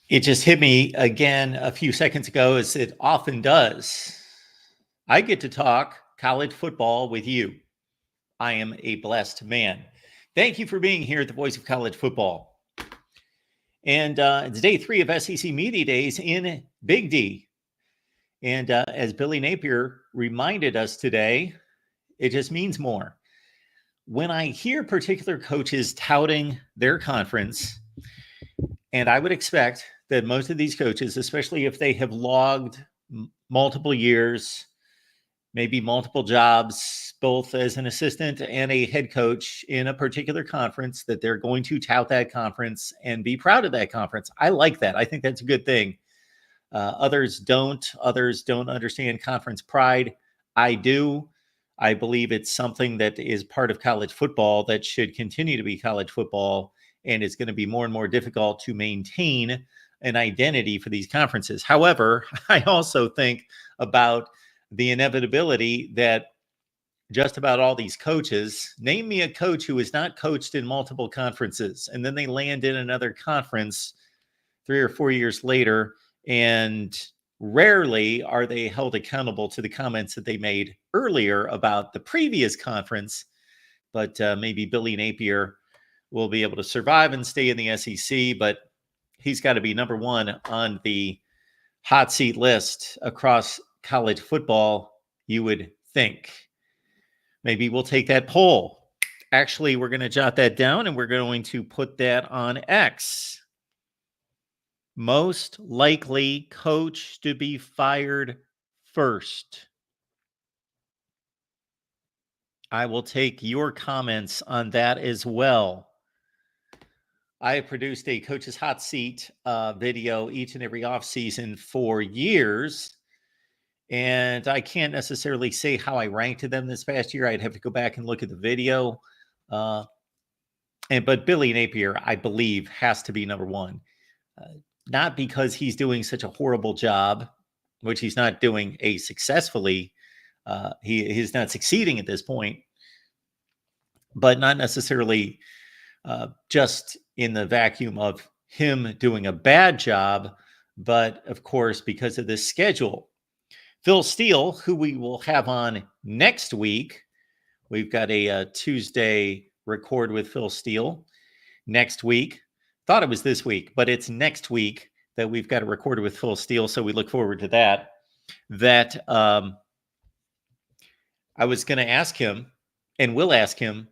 It just hit me again a few seconds ago, as it often does. I get to talk college football with you. I am a blessed man. Thank you for being here at the Voice of College Football. And it's day 3 of SEC Media Days in Big D. And as Billy Napier reminded us today, it just means more. When I hear particular coaches touting their conference, and I would expect that most of these coaches, especially if they have logged multiple years, maybe multiple jobs, both as an assistant and a head coach in a particular conference, that they're going to tout that conference and be proud of that conference. I like that. I think that's a good thing. Others don't. Others don't understand conference pride. I do. I believe it's something that is part of college football that should continue to be college football, and it's going to be more and more difficult to maintain an identity for these conferences. However, I also think about the inevitability that just about all these coaches, name me a coach who has not coached in multiple conferences, and then they land in another conference 3 or 4 years later, and rarely are they held accountable to the comments that they made earlier about the previous conference. But maybe Billy Napier will be able to survive and stay in the SEC, but he's got to be number one on the hot seat list across college football, you would think. Maybe we'll take that poll. Actually, we're going to jot that down and we're going to put that on X. Most likely coach to be fired first. I will take your comments on that as well. I have produced a Coach's Hot Seat video each and every offseason for years, and I can't necessarily say how I ranked them this past year. I'd have to go back and look at the video. But Billy Napier, I believe, has to be number one. Not because he's doing such a horrible job, which he's not doing successfully. He's not succeeding at this point, but not necessarily just in the vacuum of him doing a bad job, but of course, because of this schedule. Phil Steele, who we will have on next week, we've got a Tuesday record with Phil Steele next week. Thought it was this week, but it's next week that we've got a record with Phil Steele, so we look forward to that. I was going to ask him, and will ask him,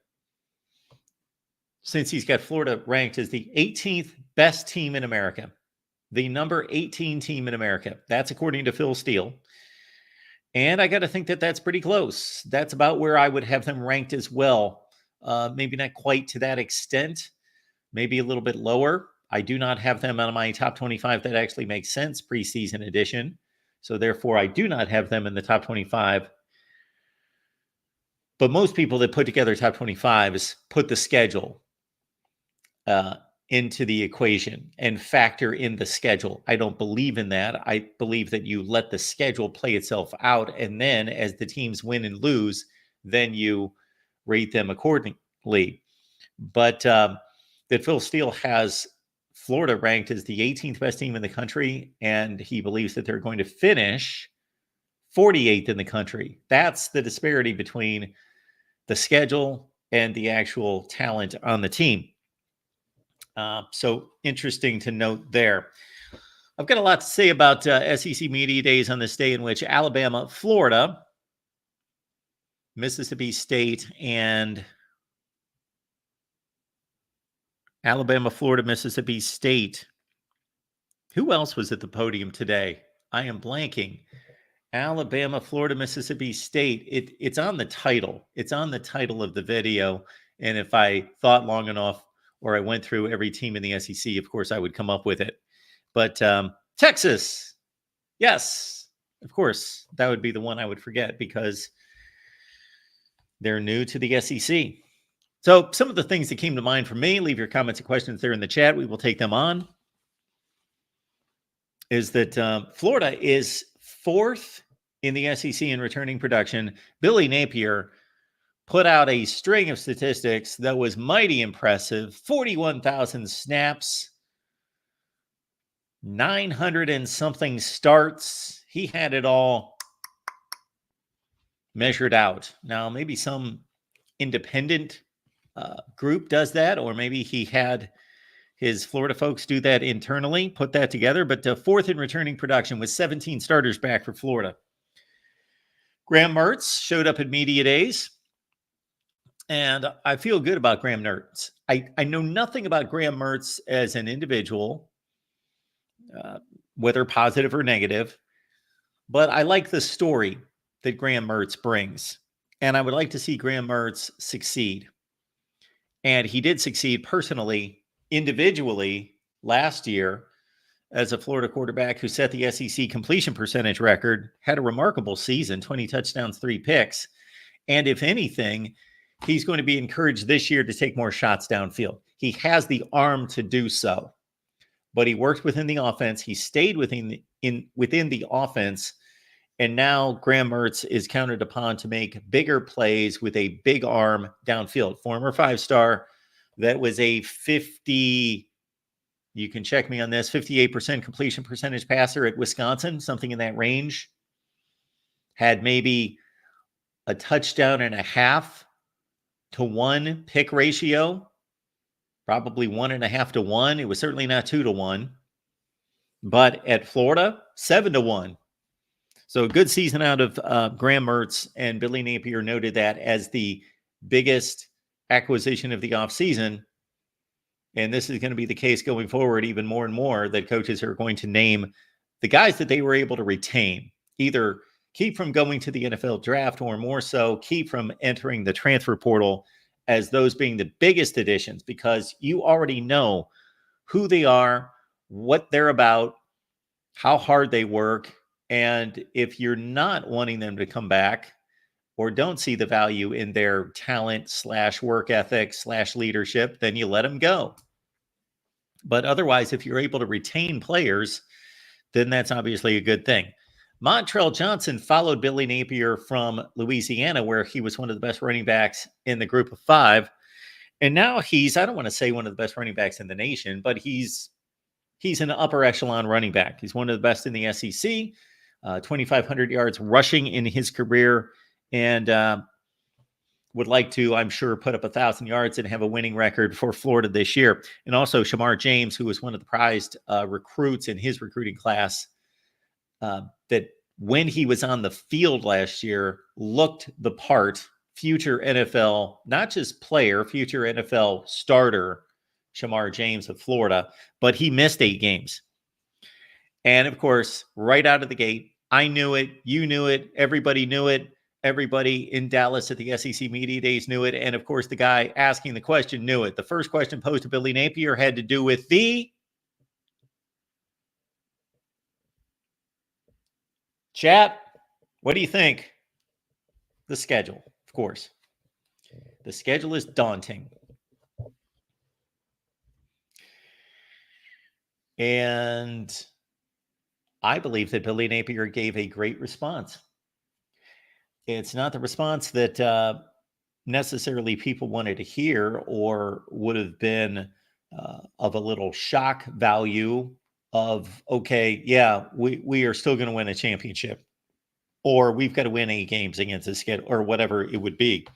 since he's got Florida ranked as the 18th best team in America, the number 18 team in America. That's according to Phil Steele. And I got to think that that's pretty close. That's about where I would have them ranked as well. Maybe not quite to that extent, maybe a little bit lower. I do not have them on my top 25. That actually makes sense, preseason edition. So therefore, I do not have them in the top 25. But most people that put together top 25s put the schedule into the equation and factor in the schedule. I don't believe in that. I believe that you let the schedule play itself out, and then as the teams win and lose, then you rate them accordingly. But that Phil Steele has Florida ranked as the 18th best team in the country, and he believes that they're going to finish 48th in the country. That's the disparity between the schedule and the actual talent on the team. So interesting to note there. I've got a lot to say about SEC Media Days on this day in which Alabama, Florida, Mississippi State, and Alabama, Florida, Mississippi State. Who else was at the podium today? I am blanking. Alabama, Florida, Mississippi State. It's on the title. It's on the title of the video. And if I thought long enough, or I went through every team in the SEC, of course, I would come up with it. But Texas, yes, of course, that would be the one I would forget because they're new to the SEC. So some of the things that came to mind for me, leave your comments and questions there in the chat. We will take them on. Is that Florida is 4th in the SEC in returning production. Billy Napier put out a string of statistics that was mighty impressive. 41,000 snaps, 900 and something starts. He had it all measured out. Now, maybe some independent group does that, or maybe he had his Florida folks do that internally, put that together. But fourth in returning production with 17 starters back for Florida. Graham Mertz showed up at media days, and I feel good about Graham Mertz. I know nothing about Graham Mertz as an individual, whether positive or negative, but I like the story that Graham Mertz brings, and I would like to see Graham Mertz succeed. And he did succeed personally, individually last year as a Florida quarterback who set the SEC completion percentage record, had a remarkable season, 20 touchdowns, 3 picks. And if anything, he's going to be encouraged this year to take more shots downfield. He has the arm to do so, but he worked within the offense. He stayed within the offense. And now Graham Mertz is counted upon to make bigger plays with a big arm downfield. Former 5-star, that was a 50, you can check me on this, 58% completion percentage passer at Wisconsin, something in that range. Had maybe a touchdown and a half to 1 pick ratio, probably 1.5 to 1. It was certainly not 2 to 1. But at Florida, 7 to 1. So a good season out of Graham Mertz, and Billy Napier noted that as the biggest acquisition of the offseason. And this is going to be the case going forward even more and more, that coaches are going to name the guys that they were able to retain, either keep from going to the NFL draft or more so keep from entering the transfer portal, as those being the biggest additions, because you already know who they are, what they're about, how hard they work. And if you're not wanting them to come back or don't see the value in their talent / work ethic / leadership, then you let them go. But otherwise, if you're able to retain players, then that's obviously a good thing. Montrell Johnson followed Billy Napier from Louisiana, where he was one of the best running backs in the group of 5. And now he's, I don't want to say one of the best running backs in the nation, but he's an upper echelon running back. He's one of the best in the SEC. 2,500 yards rushing in his career, and would like to, I'm sure, put up 1,000 yards and have a winning record for Florida this year. And also Shamar James, who was one of the prized recruits in his recruiting class, that when he was on the field last year, looked the part. Future NFL, not just player, future NFL starter, Shamar James of Florida, but he missed 8 games. And of course, right out of the gate, I knew it, you knew it, everybody knew it, everybody in Dallas at the SEC Media Days knew it, and of course, the guy asking the question knew it. The first question posed to Billy Napier had to do with the chat. What do you think? The schedule, of course. The schedule is daunting. And I believe that Billy Napier gave a great response. It's not the response that necessarily people wanted to hear, or would have been of a little shock value of, okay, yeah, we are still going to win a championship, or we've got to win 8 games against the schedule, or whatever it would be.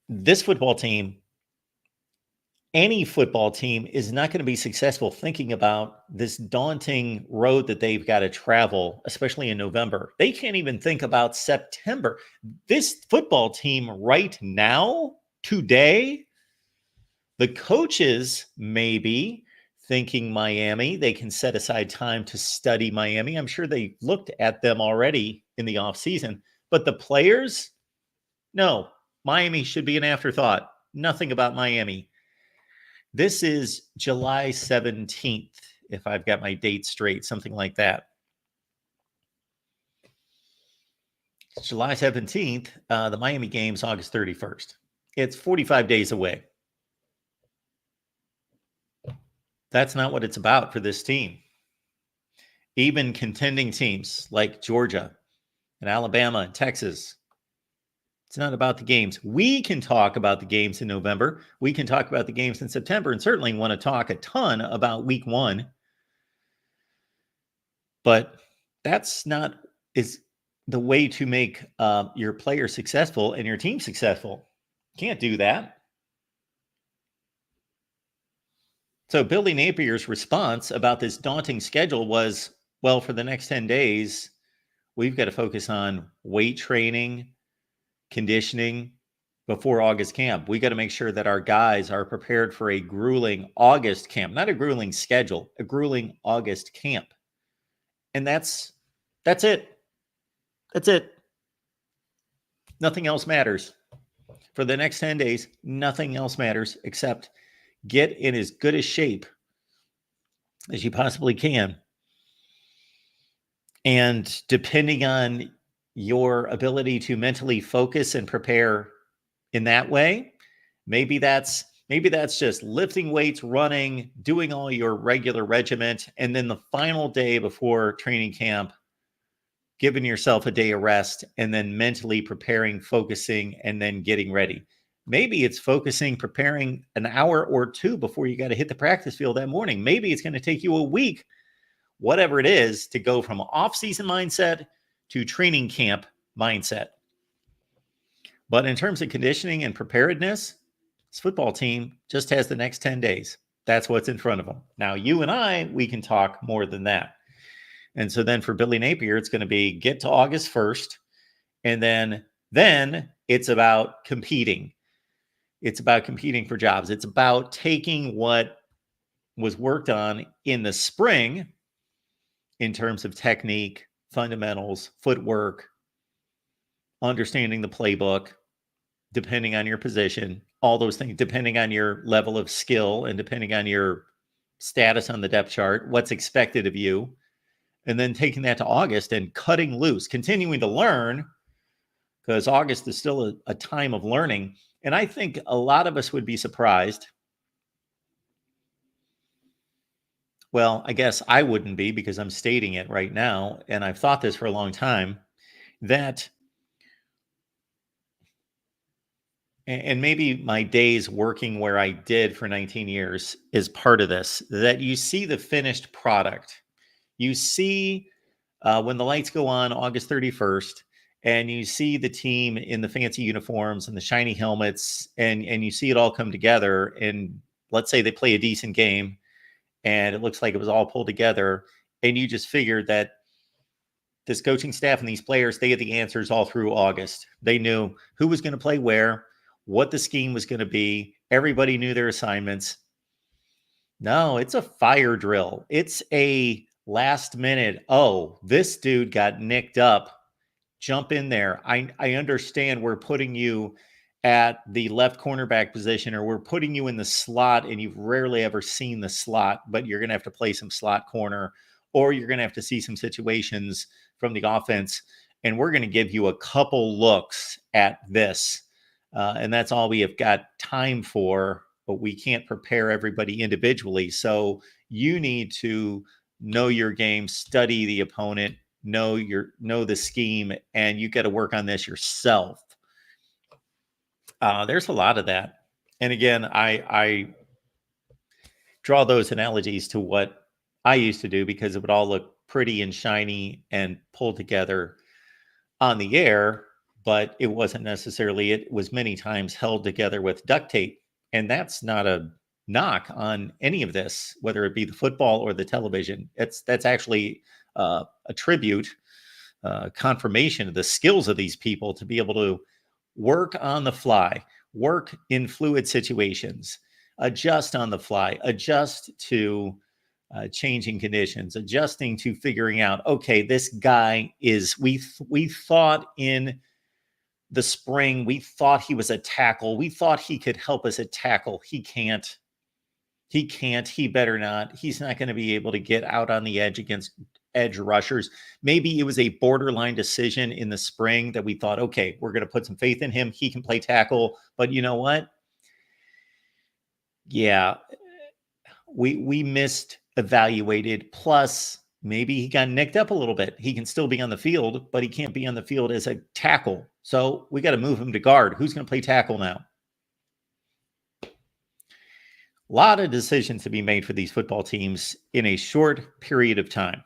This football team, any football team, is not going to be successful thinking about this daunting road that they've got to travel, especially in November. They can't even think about September. This football team right now, today, the coaches may be thinking Miami. They can set aside time to study Miami. I'm sure they looked at them already in the offseason. But the players, no, Miami should be an afterthought. Nothing about Miami. This is July 17th, if I've got my date straight, something like that. July 17th, the Miami game's August 31st. It's 45 days away. That's not what it's about for this team. Even contending teams like Georgia and Alabama and Texas, It's not about the games. We can talk about the games in November. We can talk about the games in September, and certainly want to talk a ton about week 1. But that's not is the way to make your player successful and your team successful. Can't do that. So Billy Napier's response about this daunting schedule was, well, for the next 10 days, we've got to focus on weight training, conditioning before August camp. We got to make sure that our guys are prepared for a grueling August camp, not a grueling schedule, a grueling August camp. And that's it. That's it. Nothing else matters. For the next 10 days, nothing else matters except get in as good a shape as you possibly can. And depending on your ability to mentally focus and prepare in that way, maybe that's just lifting weights, running, doing all your regular regiment, and then the final day before training camp, giving yourself a day of rest, and then mentally preparing, focusing, and then getting ready. Maybe it's focusing, preparing an hour or two before you got to hit the practice field that morning. Maybe it's going to take you a week, whatever it is, to go from off-season mindset to training camp mindset. But in terms of conditioning and preparedness, this football team just has the next 10 days. That's what's in front of them. Now, you and I, we can talk more than that. And so then for Billy Napier, it's going to be get to August 1st. And then it's about competing. It's about competing for jobs. It's about taking what was worked on in the spring in terms of technique, fundamentals, footwork, understanding the playbook, depending on your position, all those things, depending on your level of skill and depending on your status on the depth chart, what's expected of you. And then taking that to August and cutting loose, continuing to learn, because August is still a time of learning. And I think a lot of us would be surprised. Well, I guess I wouldn't be because I'm stating it right now, and I've thought this for a long time, that, and maybe my days working where I did for 19 years is part of this, that you see the finished product. You see when the lights go on August 31st, and you see the team in the fancy uniforms and the shiny helmets, and you see it all come together. And let's say they play a decent game, and it looks like it was all pulled together. And you just figured that this coaching staff and these players, they had the answers all through August. They knew who was going to play where, what the scheme was going to be. Everybody knew their assignments. No, it's a fire drill. It's a last minute, oh, this dude got nicked up. Jump in there. I understand we're putting you at the left cornerback position, or we're putting you in the slot, and you've rarely ever seen the slot, but you're going to have to play some slot corner, or you're going to have to see some situations from the offense, and we're going to give you a couple looks at this. And that's all we have got time for, but we can't prepare everybody individually. So you need to know your game, study the opponent, know the scheme, and you got to work on this yourself. There's a lot of that. And again, I draw those analogies to what I used to do because it would all look pretty and shiny and pulled together on the air, but it wasn't necessarily. It was many times held together with duct tape. And that's not a knock on any of this, whether it be the football or the television. That's actually a tribute, confirmation of the skills of these people to be able to work on the fly, work in fluid situations, adjust on the fly, adjust to changing conditions, adjusting to figuring out, okay, this guy is, we thought in the spring, we thought he was a tackle. We thought he could help us at tackle. He can't. He better not. He's not going to be able to get out on the edge against edge rushers. Maybe it was a borderline decision in the spring that we thought, okay, we're going to put some faith in him. He can play tackle. But you know what? Yeah, we missed evaluated. Plus, maybe he got nicked up a little bit. He can still be on the field, but he can't be on the field as a tackle. So we got to move him to guard. Who's going to play tackle now? A lot of decisions to be made for these football teams in a short period of time.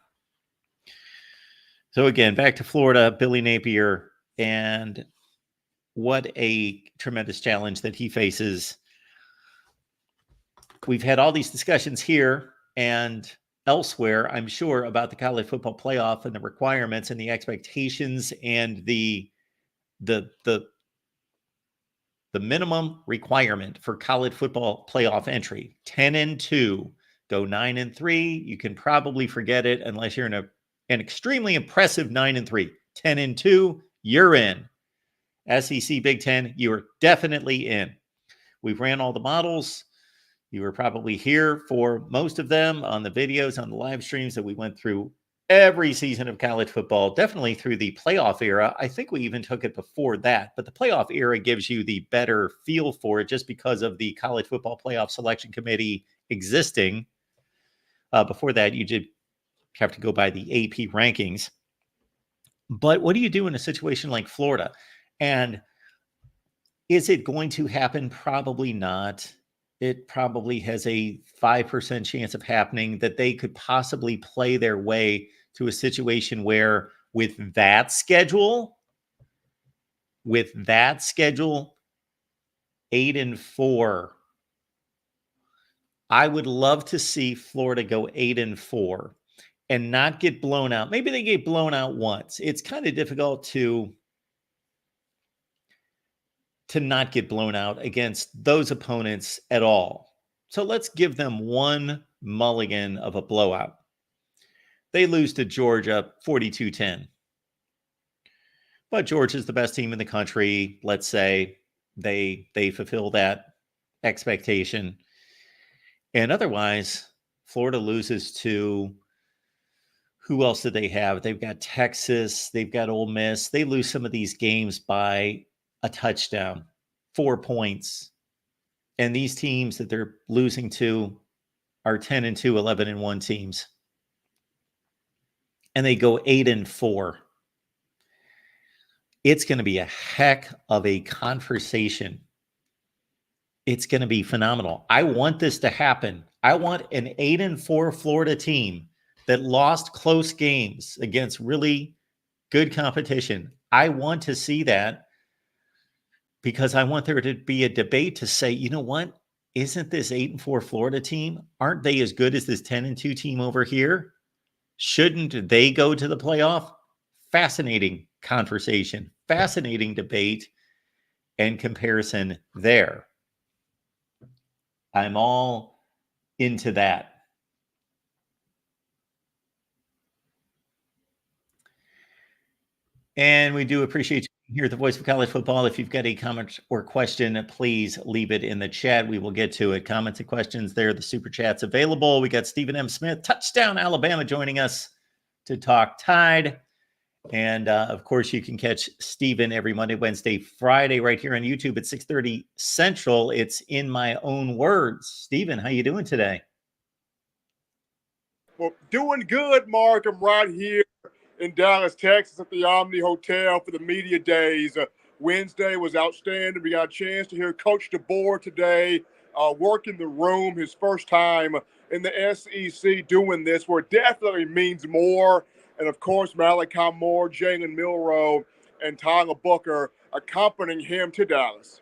So again, back to Florida, Billy Napier, and what a tremendous challenge that he faces. We've had all these discussions here and elsewhere, I'm sure, about the college football playoff and the requirements and the expectations and the minimum requirement for college football playoff entry. 10-2, go 9-3. You can probably forget it unless you're in an extremely impressive 9-3. 10-2, you're in. SEC Big Ten, you are definitely in. We've ran all the models. You were probably here for most of them on the videos, on the live streams that we went through every season of college football, definitely through the playoff era. I think we even took it before that, but the playoff era gives you the better feel for it just because of the college football playoff selection committee existing. Before that, you did have to go by the AP rankings. But what do you do in a situation like Florida? And is it going to happen? Probably not. It probably has a 5% chance of happening that they could possibly play their way to a situation where with that schedule, 8-4, I would love to see Florida go 8-4 and not get blown out. Maybe they get blown out once. It's kind of difficult to not get blown out against those opponents at all. So let's give them one mulligan of a blowout. They lose to Georgia 42-10. But Georgia's the best team in the country. Let's say they fulfill that expectation. And otherwise, Florida loses to, who else did they have? They've got Texas. They've got Ole Miss. They lose some of these games by a touchdown, 4 points. And these teams that they're losing to are 10-2, 11-1 teams. And they go 8-4. It's going to be a heck of a conversation. It's going to be phenomenal. I want this to happen. I want an 8-4 Florida team that lost close games against really good competition. I want to see that because I want there to be a debate to say, you know what? Isn't this 8-4 Florida team? Aren't they as good as this 10-2 team over here? Shouldn't they go to the playoff? Fascinating conversation, fascinating debate and comparison there. I'm all into that. And we do appreciate you here at the Voice of College Football. If you've got a comment or question, please leave it in the chat. We will get to it. Comments and questions there. The super chat's available. We got Stephen M. Smith, Touchdown Alabama, joining us to talk Tide. And of course, you can catch Stephen every Monday, Wednesday, Friday right here on YouTube at 6:30 Central. It's In My Own Words. Stephen, how you doing today? Well, doing good, Mark. I'm right here in Dallas, Texas at the Omni Hotel for the media days. Wednesday was outstanding. We got a chance to hear Coach DeBoer today work in the room, his first time in the SEC doing this, where it definitely means more. And, of course, Malachi Moore, Jalen Milroe, and Tyler Booker accompanying him to Dallas.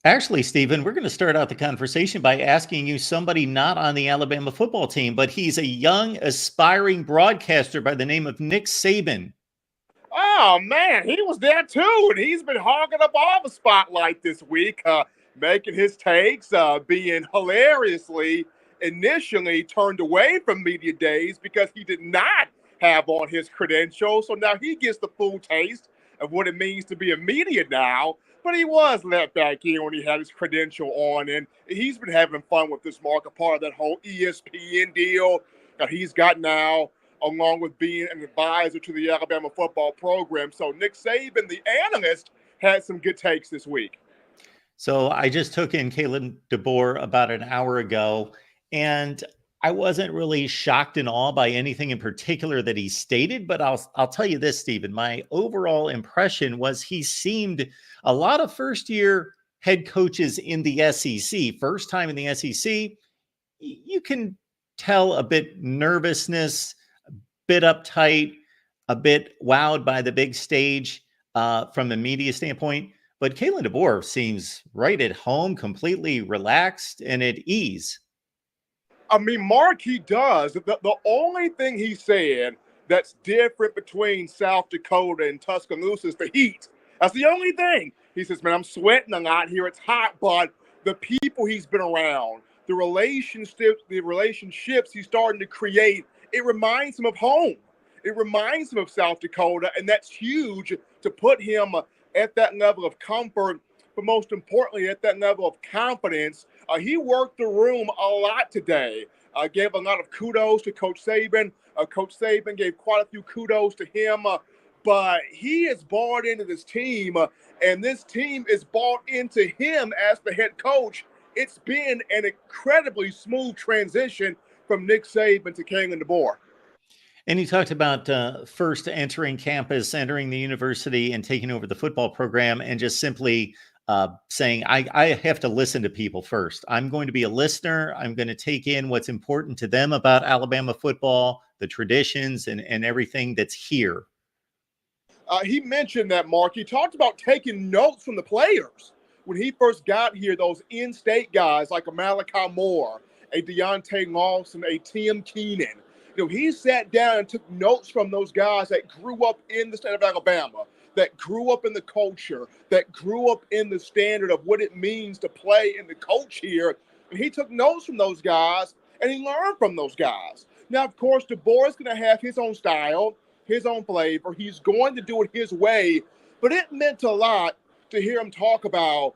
Actually, Stephen, we're going to start out the conversation by asking you somebody not on the Alabama football team, but he's a young, aspiring broadcaster by the name of Nick Saban. Oh, man, he was there too, and he's been hogging up all the spotlight this week, making his takes, being hilariously initially turned away from media days because he did not have on his credentials. So now he gets the full taste of what it means to be a media now. But he was let back in when he had his credential on, and he's been having fun with this, Mark, a part of that whole ESPN deal that he's got now, along with being an advisor to the Alabama football program. So Nick Saban, the analyst, had some good takes this week. So I just took in Kalen DeBoer about an hour ago, and I wasn't really shocked and awe by anything in particular that he stated, but I'll tell you this, Stephen. My overall impression was he seemed a lot of first year head coaches in the SEC, first time in the SEC. You can tell a bit nervousness, a bit uptight, a bit wowed by the big stage from a media standpoint. But Kalen DeBoer seems right at home, completely relaxed and at ease. I mean, Mark, he does. The only thing he said that's different between South Dakota and Tuscaloosa is the heat. That's the only thing. He says, man, I'm sweating a lot here. It's hot, but the people he's been around, the relationships he's starting to create, it reminds him of home. It reminds him of South Dakota, and that's huge to put him at that level of comfort, but most importantly, at that level of confidence. He worked the room a lot today. Gave a lot of kudos to Coach Saban. Coach Saban gave quite a few kudos to him. But he is bought into this team, and this team is bought into him as the head coach. It's been an incredibly smooth transition from Nick Saban to Kalen DeBoer. And he talked about first entering campus, entering the university, and taking over the football program, and just simply saying, I have to listen to people first. I'm going to be a listener. I'm going to take in what's important to them about Alabama football, the traditions, and everything that's here. He mentioned that, Mark. He talked about taking notes from the players. When he first got here, those in-state guys like a Malachi Moore, a Deontay Lawson, a Tim Keenan, he sat down and took notes from those guys that grew up in the state of Alabama, that grew up in the culture, that grew up in the standard of what it means to play and to coach here. And he took notes from those guys, and he learned from those guys. Now, of course, DeBoer is going to have his own style, his own flavor. He's going to do it his way. But it meant a lot to hear him talk about,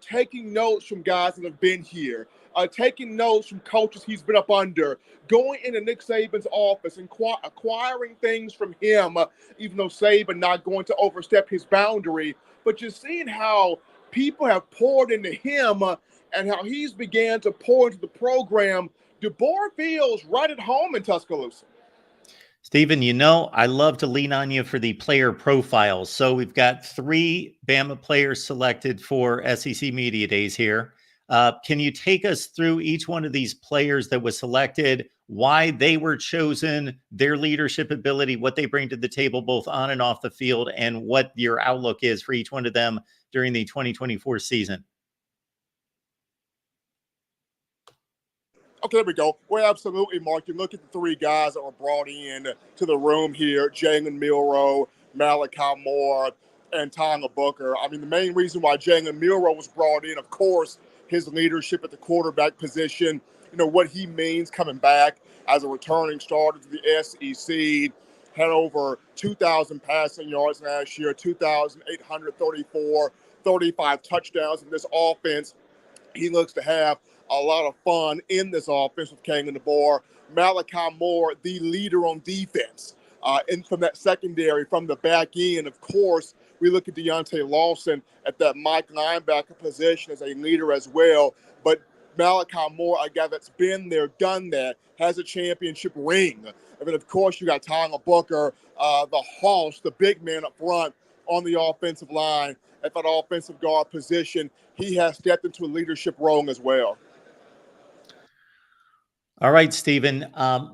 taking notes from guys that have been here, taking notes from coaches he's been up under, going into Nick Saban's office and acquiring things from him, even though Saban not going to overstep his boundary, but just seeing how people have poured into him and how he's began to pour into the program. DeBoer feels right at home in Tuscaloosa. Stephen, I love to lean on you for the player profiles. So we've got 3 Bama players selected for SEC Media Days here. Can you take us through each one of these players that was selected, why they were chosen, their leadership ability, what they bring to the table, both on and off the field, and what your outlook is for each one of them during the 2024 season? Okay, there we go. Well, absolutely, Mark. You look at the 3 guys that were brought in to the room here, Jalen Milroe, Malachi Moore, and Tyler Booker. I mean, the main reason why Jalen Milroe was brought in, of course, his leadership at the quarterback position, what he means coming back as a returning starter to the SEC, had over 2,000 passing yards last year, 2,834, 35 touchdowns in this offense. He looks to have a lot of fun in this offense with Kalen DeBoer. Malachi Moore, the leader on defense. And from that secondary, from the back end, of course, we look at Deontay Lawson at that Mike linebacker position as a leader as well. But Malachi Moore, a guy that's been there, done that, has a championship ring. And then, of course, you got Tyler Booker, the hoss, the big man up front on the offensive line at that offensive guard position. He has stepped into a leadership role as well. All right, Stephen.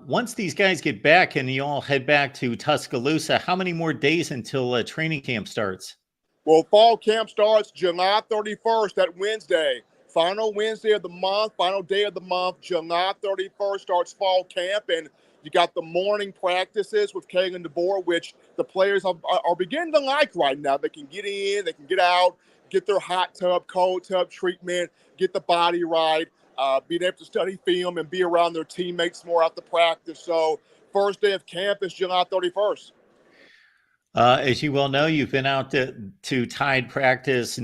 Once these guys get back and you all head back to Tuscaloosa, how many more days until training camp starts? Well, fall camp starts July 31st, that Wednesday. Final Wednesday of the month, final day of the month, July 31st starts fall camp. And you got the morning practices with Kalen DeBoer, which the players are beginning to like right now. They can get in, they can get out, get their hot tub, cold tub treatment, get the body right. Being able to study film and be around their teammates more after practice. So first day of camp is July 31st. As you well know, you've been out to Tide practice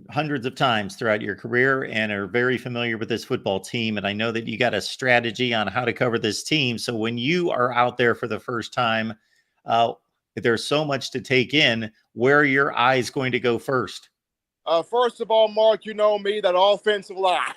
hundreds of times throughout your career and are very familiar with this football team. And I know that you got a strategy on how to cover this team. So when you are out there for the first time, there's so much to take in. Where are your eyes going to go first? First of all, Mark, you know me, that offensive line.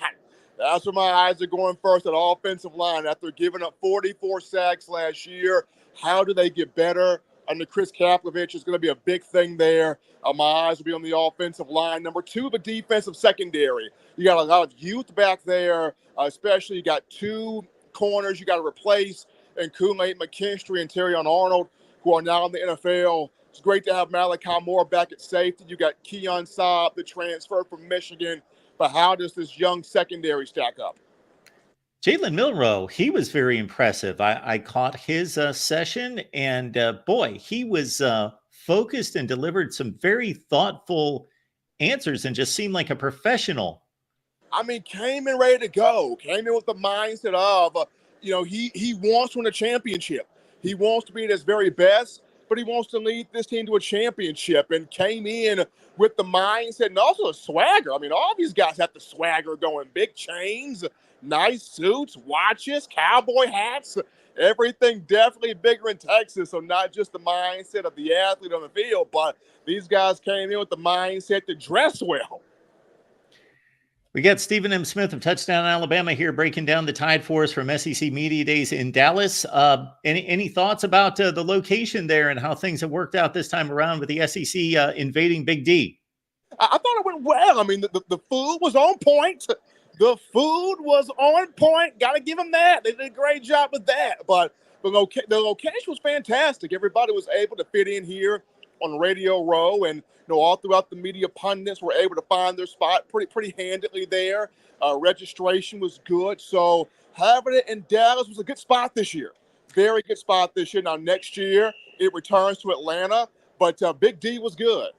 That's where my eyes are going first at offensive line. After giving up 44 sacks last year, how do they get better? Under Chris Kaplovich is going to be a big thing there. My eyes will be on the offensive line. Number two, the defensive secondary. You got a lot of youth back there, especially you got two corners you got to replace, and Kool-Aid McKinstry and Terrion Arnold, who are now in the NFL. It's great to have Malachi Moore back at safety. You got Keon Saab, the transfer from Michigan. But how does this young secondary stack up? Jalen Milroe, he was very impressive. I caught his session, and boy, he was focused and delivered some very thoughtful answers and just seemed like a professional. I mean, came in ready to go. Came in with the mindset of, he wants to win a championship. He wants to be at his very best, but he wants to lead this team to a championship, and came in with the mindset and also a swagger. I mean, all these guys have the swagger going. Big chains, nice suits, watches, cowboy hats, everything definitely bigger in Texas. So not just the mindset of the athlete on the field, but these guys came in with the mindset to dress well. We got Stephen M. Smith of Touchdown Alabama here breaking down the Tide for us from SEC Media Days in Dallas. Any thoughts about the location there and how things have worked out this time around with the SEC invading Big D? I thought it went well. I mean, the food was on point. The food was on point. Got to give them that. They did a great job with that. But the location was fantastic. Everybody was able to fit in here on Radio Row, and all throughout the media pundits were able to find their spot pretty handily there. Registration was good. So having it in Dallas was a good spot this year. Very good spot this year. Now, next year, it returns to Atlanta, but Big D was good.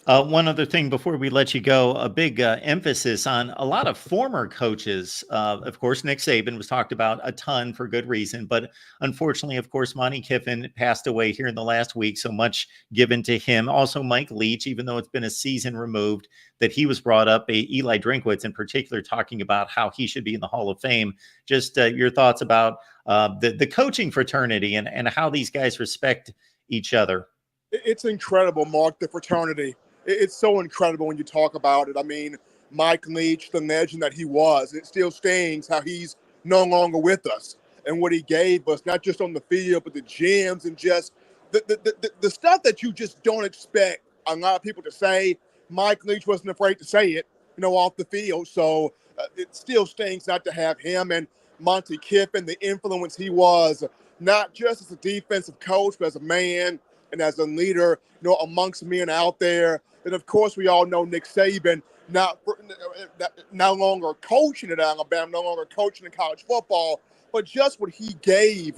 One other thing before we let you go, a big emphasis on a lot of former coaches. Of course, Nick Saban was talked about a ton for good reason, but unfortunately, of course, Monty Kiffin passed away here in the last week, so much given to him. Also, Mike Leach, even though it's been a season removed, that he was brought up. Eli Drinkwitz in particular talking about how he should be in the Hall of Fame. Just your thoughts about the coaching fraternity and how these guys respect each other. It's incredible, Mark, the fraternity. It's so incredible when you talk about it. I mean, Mike Leach, the legend that he was, it still stings how he's no longer with us and what he gave us, not just on the field, but the gyms and just the stuff that you just don't expect a lot of people to say. Mike Leach wasn't afraid to say it, off the field. So it still stings not to have him and Monty Kiffin, the influence he was, not just as a defensive coach, but as a man and as a leader, amongst men out there. And of course, we all know Nick Saban, no longer coaching at Alabama, no longer coaching in college football, but just what he gave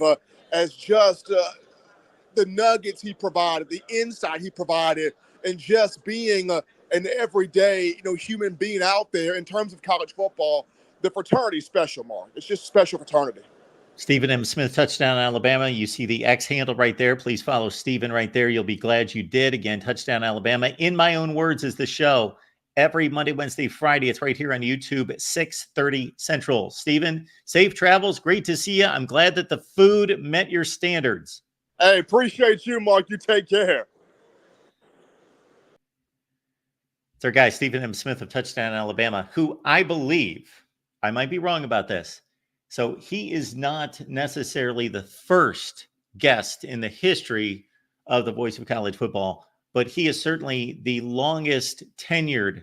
as just the nuggets he provided, the insight he provided, and just being an everyday, human being out there in terms of college football. The fraternity is special, Mark. It's just a special fraternity. Stephen M. Smith, Touchdown Alabama. You see the X handle right there. Please follow Stephen right there. You'll be glad you did. Again, Touchdown Alabama. In My Own Words is the show. Every Monday, Wednesday, Friday. It's right here on YouTube at 6:30 Central. Stephen, safe travels. Great to see you. I'm glad that the food met your standards. Hey, appreciate you, Mark. You take care. It's our guy, Stephen M. Smith of Touchdown Alabama, who I believe, I might be wrong about this, so he is not necessarily the first guest in the history of the Voice of College Football, but he is certainly the longest tenured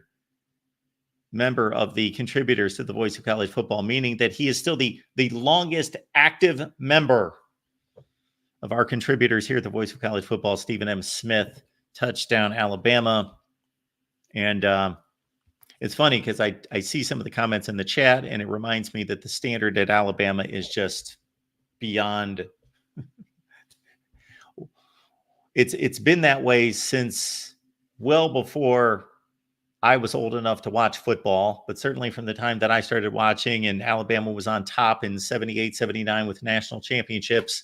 member of the contributors to the Voice of College Football, meaning that he is still the longest active member of our contributors here at the Voice of College Football, Stephen M. Smith, Touchdown Alabama. And it's funny because I see some of the comments in the chat, and it reminds me that the standard at Alabama is just beyond. It's been that way since well before I was old enough to watch football, but certainly from the time that I started watching, and Alabama was on top in 78, 79 with national championships.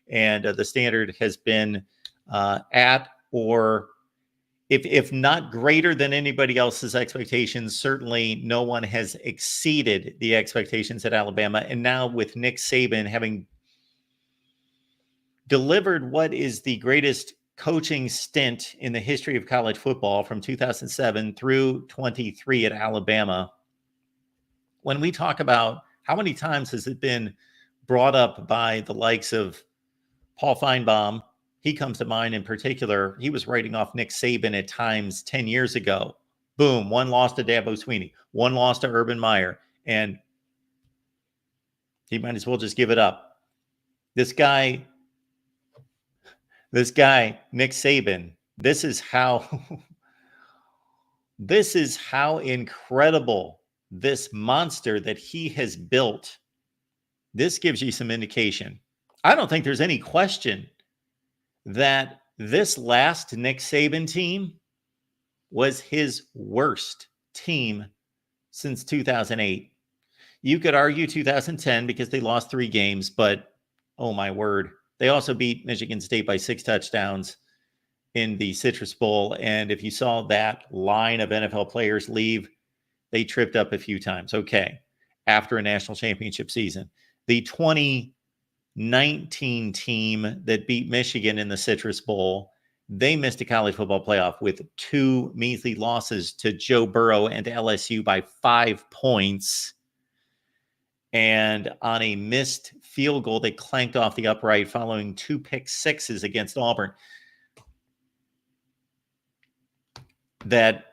And the standard has been at or if not greater than anybody else's expectations, certainly no one has exceeded the expectations at Alabama. And now with Nick Saban having delivered what is the greatest coaching stint in the history of college football from 2007 through 23 at Alabama, when we talk about how many times has it been brought up by the likes of Paul Feinbaum, he comes to mind in particular. He was writing off Nick Saban at times 10 years ago. Boom, one loss to Dabo Swinney, one loss to Urban Meyer, and he might as well just give it up. This guy, Nick Saban, this is how incredible this monster that he has built. This gives you some indication. I don't think there's any question that this last Nick Saban team was his worst team since 2008. You could argue 2010 because they lost 3 games, but oh my word. They also beat Michigan State by 6 touchdowns in the Citrus Bowl. And if you saw that line of NFL players leave, they tripped up a few times. Okay. After a national championship season, the 2019 team that beat Michigan in the Citrus Bowl, they missed a college football playoff with 2 measly losses to Joe Burrow and to LSU by 5 points. And on a missed field goal, they clanked off the upright following 2 pick sixes against Auburn. That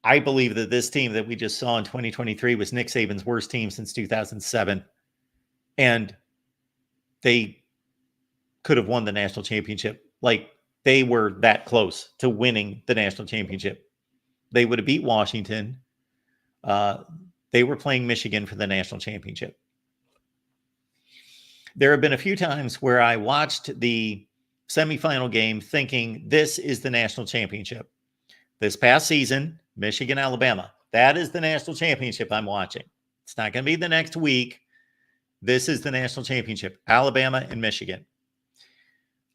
I believe that this team that we just saw in 2023 was Nick Saban's worst team since 2007. And they could have won the national championship. Like, they were that close to winning the national championship. They would have beat Washington. They were playing Michigan for the national championship. There have been a few times where I watched the semifinal game thinking this is the national championship. This past season, Michigan, Alabama, that is the national championship I'm watching. It's not going to be the next week. This is the national championship, Alabama and Michigan.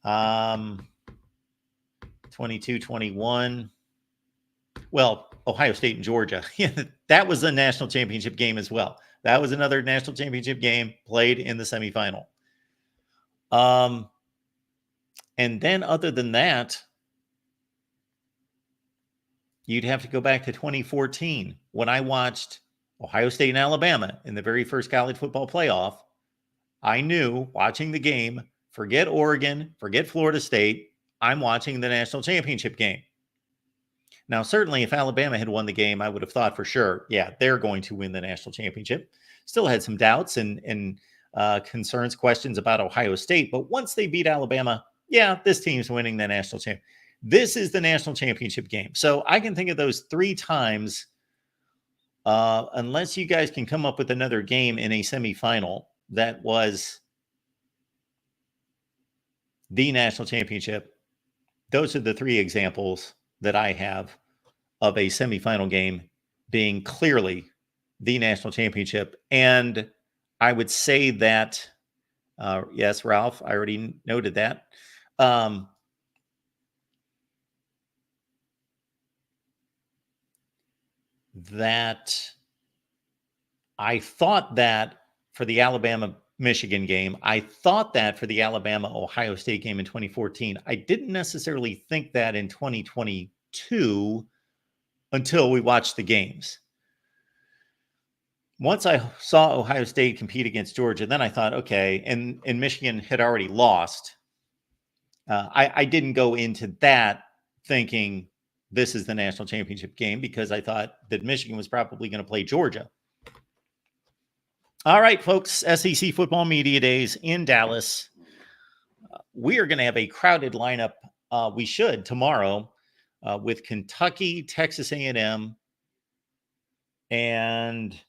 22-21. Well, Ohio State and Georgia. That was a national championship game as well. That was another national championship game played in the semifinal. And then other than that, you'd have to go back to 2014 when I watched Ohio State and Alabama in the very first college football playoff. I knew watching the game, forget Oregon, forget Florida State, I'm watching the national championship game. Now, certainly if Alabama had won the game, I would have thought for sure, yeah, they're going to win the national championship. Still had some doubts and concerns, questions about Ohio State. But once they beat Alabama, yeah, this team's winning the national championship. This is the national championship game. So I can think of those 3 times, unless you guys can come up with another game in a semifinal that was the national championship. Those are the 3 examples that I have of a semifinal game being clearly the national championship. And I would say that, yes, Ralph, I already noted that. That I thought that for the Alabama-Michigan game, I thought that for the Alabama-Ohio State game in 2014. I didn't necessarily think that in 2022 until we watched the games. Once I saw Ohio State compete against Georgia, then I thought, okay, and Michigan had already lost. I didn't go into that thinking this is the national championship game because I thought that Michigan was probably going to play Georgia. All right, folks, SEC Football Media Days in Dallas. We are going to have a crowded lineup. We should tomorrow with Kentucky, Texas A&M, and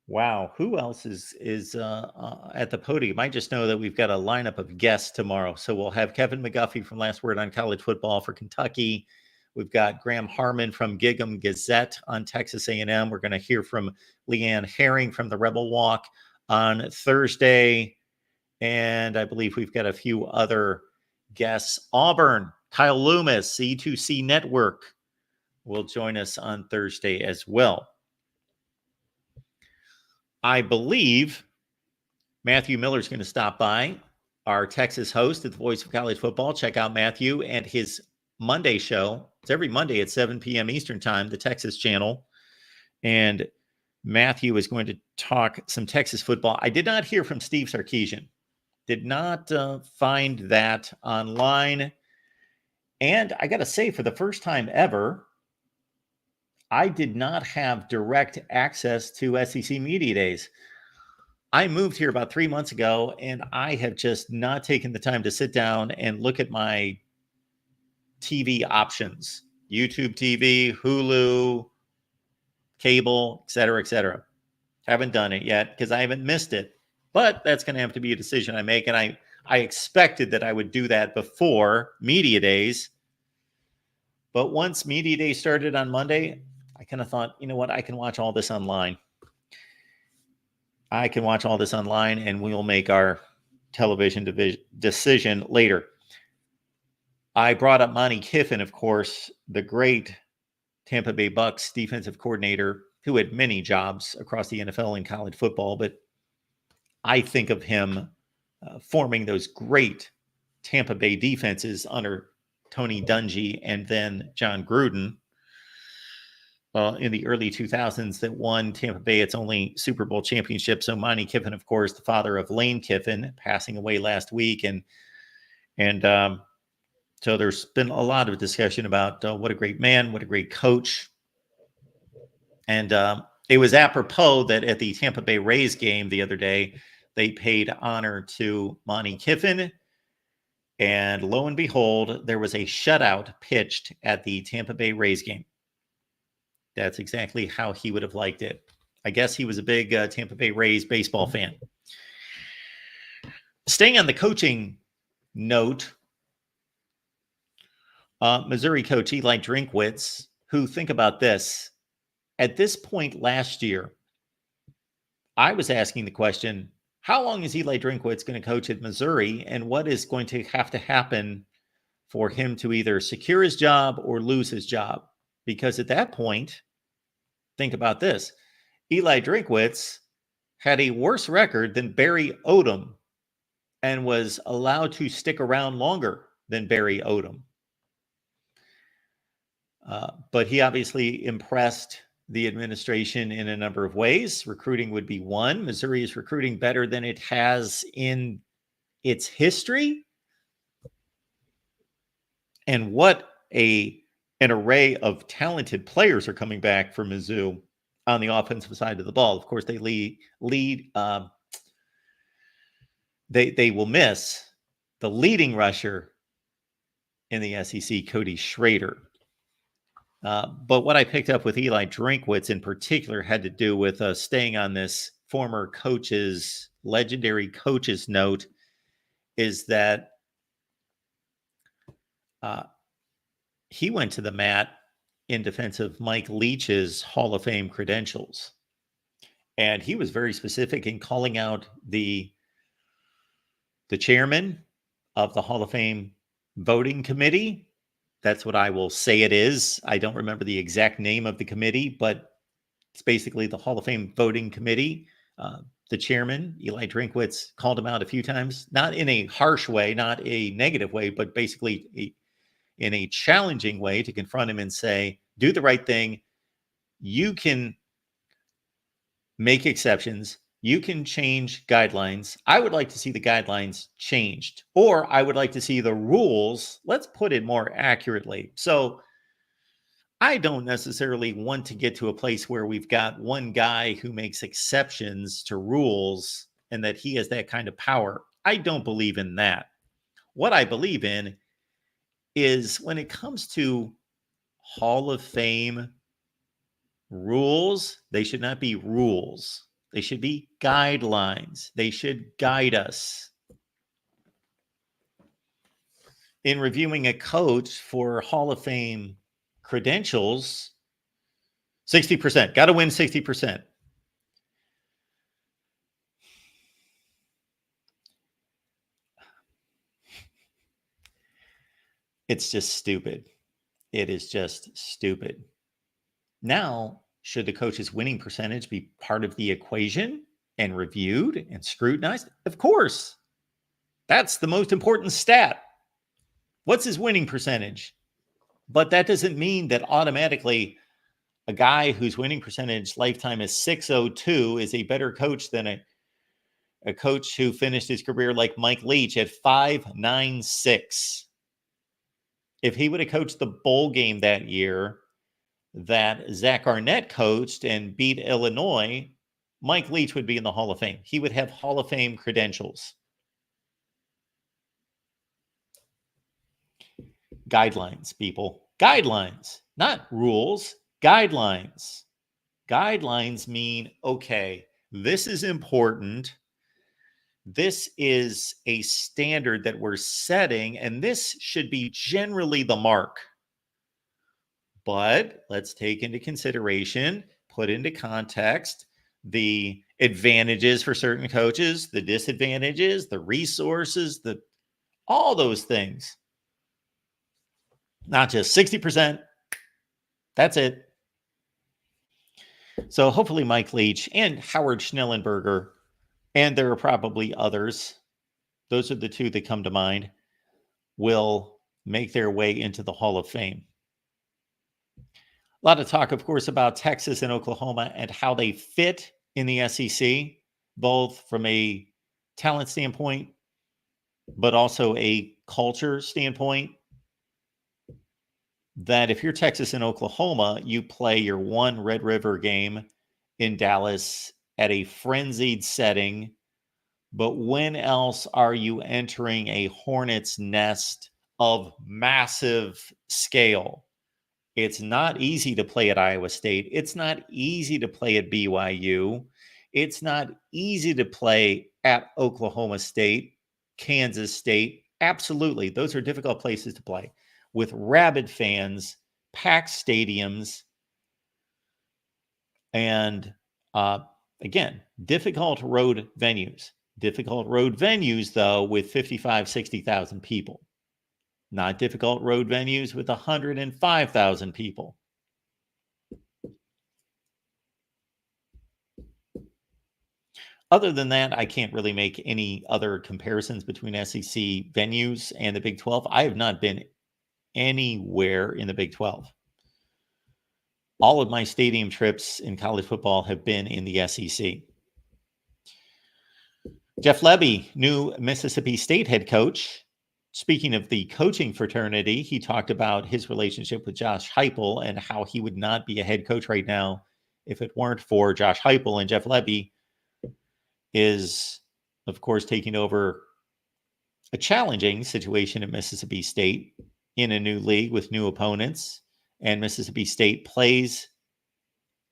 wow, who else is at the podium? I just know that we've got a lineup of guests tomorrow. So we'll have Kevin McGuffey from Last Word on College Football for Kentucky. We've got Graham Harmon from Gig'em Gazette on Texas A&M. We're going to hear from Leanne Herring from the Rebel Walk on Thursday. And I believe we've got a few other guests. Auburn, Kyle Loomis, C2C Network will join us on Thursday as well. I believe Matthew Miller is going to stop by, our Texas host at the Voice of College Football. Check out Matthew and his Monday show. It's every Monday at 7 p.m. Eastern Time, the Texas channel. and Matthew is going to talk some Texas football. I did not hear from Steve Sarkisian. Did not find that online. And I got to say, for the first time ever, I did not have direct access to SEC Media Days. I moved here about 3 months ago, and I have just not taken the time to sit down and look at my TV options. YouTube TV, Hulu, cable, et cetera, et cetera. Haven't done it yet because I haven't missed it. But that's going to have to be a decision I make. And I expected that I would do that before Media Days. But once Media Day started on Monday, I kind of thought, you know what? I can watch all this online. And we will make our television decision later. I brought up Monty Kiffin, of course, the great Tampa Bay Bucks defensive coordinator who had many jobs across the NFL and college football. But I think of him forming those great Tampa Bay defenses under Tony Dungy and then John Gruden in the early 2000s that won Tampa Bay its only Super Bowl championship. So Monty Kiffin, of course, the father of Lane Kiffin, passing away last week. And so there's been a lot of discussion about what a great man, what a great coach. And it was apropos that at the Tampa Bay Rays game the other day, they paid honor to Monty Kiffin. And lo and behold, there was a shutout pitched at the Tampa Bay Rays game. That's exactly how he would have liked it. I guess he was a big Tampa Bay Rays baseball fan. Staying on the coaching note, Missouri coach Eli Drinkwitz, who, think about this, at this point last year, I was asking the question, how long is Eli Drinkwitz going to coach at Missouri, and what is going to have to happen for him to either secure his job or lose his job? Because at that point, think about this, Eli Drinkwitz had a worse record than Barry Odom and was allowed to stick around longer than Barry Odom. But he obviously impressed the administration in a number of ways. Recruiting would be one. Missouri is recruiting better than it has in its history. And what an array of talented players are coming back for Mizzou on the offensive side of the ball. Of course, they they will miss the leading rusher in the SEC, Cody Schrader. But what I picked up with Eli Drinkwitz in particular had to do with staying on this former coach's, legendary coach's note, is that he went to the mat in defense of Mike Leach's Hall of Fame credentials. And he was very specific in calling out the chairman of the Hall of Fame voting committee. That's what I will say it is. I don't remember the exact name of the committee, but it's basically the Hall of Fame voting committee. The chairman, Eli Drinkwitz, called him out a few times, not in a harsh way, not a negative way, but basically in a challenging way to confront him and say, do the right thing. You can make exceptions. You can change guidelines. I would like to see the guidelines changed, or I would like to see the rules. Let's put it more accurately. So I don't necessarily want to get to a place where we've got one guy who makes exceptions to rules and that he has that kind of power. I don't believe in that. What I believe in is when it comes to Hall of Fame rules, they should not be rules. They should be guidelines. They should guide us. In reviewing a coach for Hall of Fame credentials, 60%. Got to win 60%. It's just stupid. It is just stupid. Now, should the coach's winning percentage be part of the equation and reviewed and scrutinized? Of course. That's the most important stat. What's his winning percentage? But that doesn't mean that automatically a guy whose winning percentage lifetime is 602 is a better coach than a coach who finished his career like Mike Leach at 596. If he would have coached the bowl game that year that Zach Arnett coached and beat Illinois, Mike Leach would be in the Hall of Fame. He would have Hall of Fame credentials. Guidelines, people. Guidelines, not rules. Guidelines. Guidelines mean, okay, this is important. This is a standard that we're setting, and this should be generally the mark. But let's take into consideration, put into context, the advantages for certain coaches, the disadvantages, the resources, all those things. Not just 60%. That's it. So hopefully Mike Leach and Howard Schnellenberger, and there are probably others, those are the two that come to mind, will make their way into the Hall of Fame. A lot of talk, of course, about Texas and Oklahoma and how they fit in the SEC, both from a talent standpoint, but also a culture standpoint. That if you're Texas and Oklahoma, you play your one Red River game in Dallas at a frenzied setting. But when else are you entering a hornet's nest of massive scale? It's not easy to play at Iowa State. It's not easy to play at BYU. It's not easy to play at Oklahoma State, Kansas State. Absolutely. Those are difficult places to play with rabid fans, packed stadiums, and again, difficult road venues. Difficult road venues, though, with 55, 60,000 people. Not difficult road venues with 105,000 people. Other than that, I can't really make any other comparisons between SEC venues and the Big 12. I have not been anywhere in the Big 12. All of my stadium trips in college football have been in the SEC. Jeff Lebby, new Mississippi State head coach. Speaking of the coaching fraternity, he talked about his relationship with Josh Heupel and how he would not be a head coach right now if it weren't for Josh Heupel. And Jeff Lebby is, of course, taking over a challenging situation at Mississippi State in a new league with new opponents. And Mississippi State plays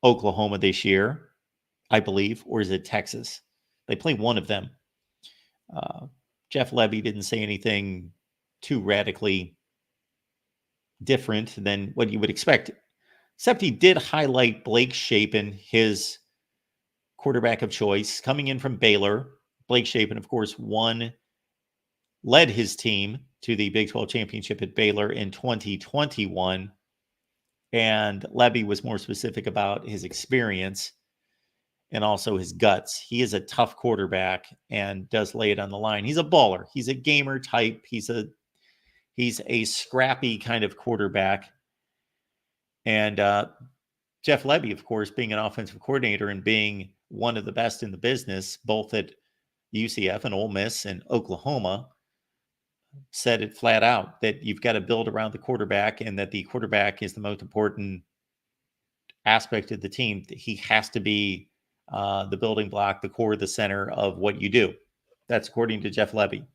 Oklahoma this year, I believe, or is it Texas? They play one of them. Jeff Lebby didn't say anything too radically different than what you would expect, except he did highlight Blake Shapen, his quarterback of choice, coming in from Baylor. Blake Shapen, of course, led his team to the Big 12 championship at Baylor in 2021. And Lebby was more specific about his experience and also his guts. He is a tough quarterback and does lay it on the line. He's a baller. He's a gamer type. He's a scrappy kind of quarterback. And Jeff Lebby, of course, being an offensive coordinator and being one of the best in the business, both at UCF and Ole Miss and Oklahoma, said it flat out that you've got to build around the quarterback and that the quarterback is the most important aspect of the team. He has to be the building block, the core, the center of what you do. That's according to Jeff Lebby.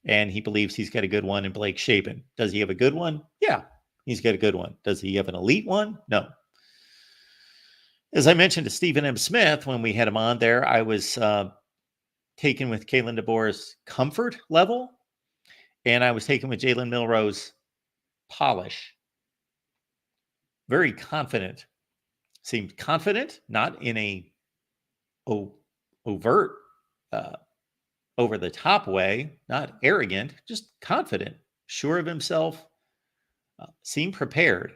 And he believes he's got a good one in Blake Shapen. Does he have a good one? Yeah, he's got a good one. Does he have an elite one? No. As I mentioned to Stephen M. Smith when we had him on there, I was taken with Kalen DeBoer's comfort level, and I was taken with Jalen Milroe's polish. Very confident. Seemed confident, not in a overt, over-the-top way, not arrogant, just confident, sure of himself, seemed prepared.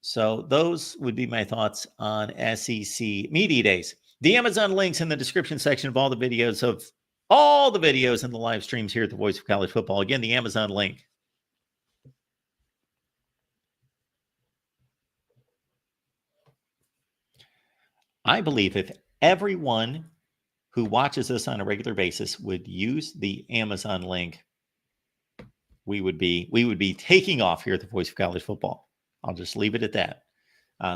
So those would be my thoughts on SEC Media Days. The Amazon links in the description section of all the videos and the live streams here at the Voice of College Football. Again, the Amazon link. I believe if everyone who watches us on a regular basis would use the Amazon link, we would be taking off here at the Voice of College Football. I'll just leave it at that.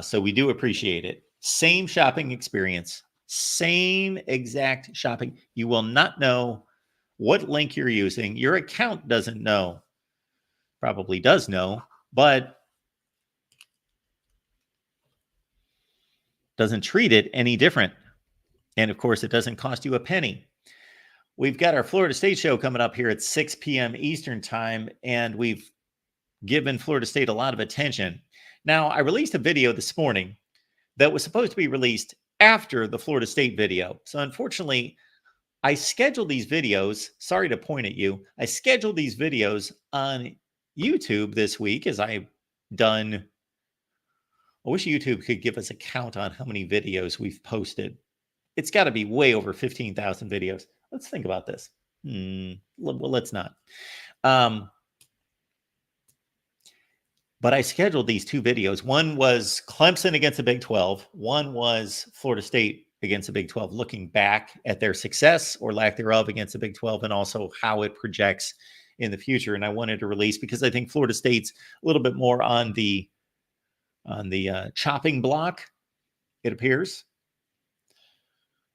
So we do appreciate it. Same shopping experience, same exact shopping. You will not know what link you're using. Your account doesn't know, probably does know, but doesn't treat it any different. And of course, it doesn't cost you a penny. We've got our Florida State show coming up here at 6 p.m. Eastern time, and we've given Florida State a lot of attention. Now, I released a video this morning that was supposed to be released after the Florida State video. So unfortunately, I scheduled these videos. Sorry to point at you. I scheduled these videos on YouTube this week as I've done. I wish YouTube could give us a count on how many videos we've posted. It's got to be way over 15,000 videos. Let's think about this. Well, let's not. But I scheduled these two videos. One was Clemson against the Big 12. One was Florida State against the Big 12, looking back at their success or lack thereof against the Big 12, and also how it projects in the future. And I wanted to release because I think Florida State's a little bit more on the chopping block, it appears,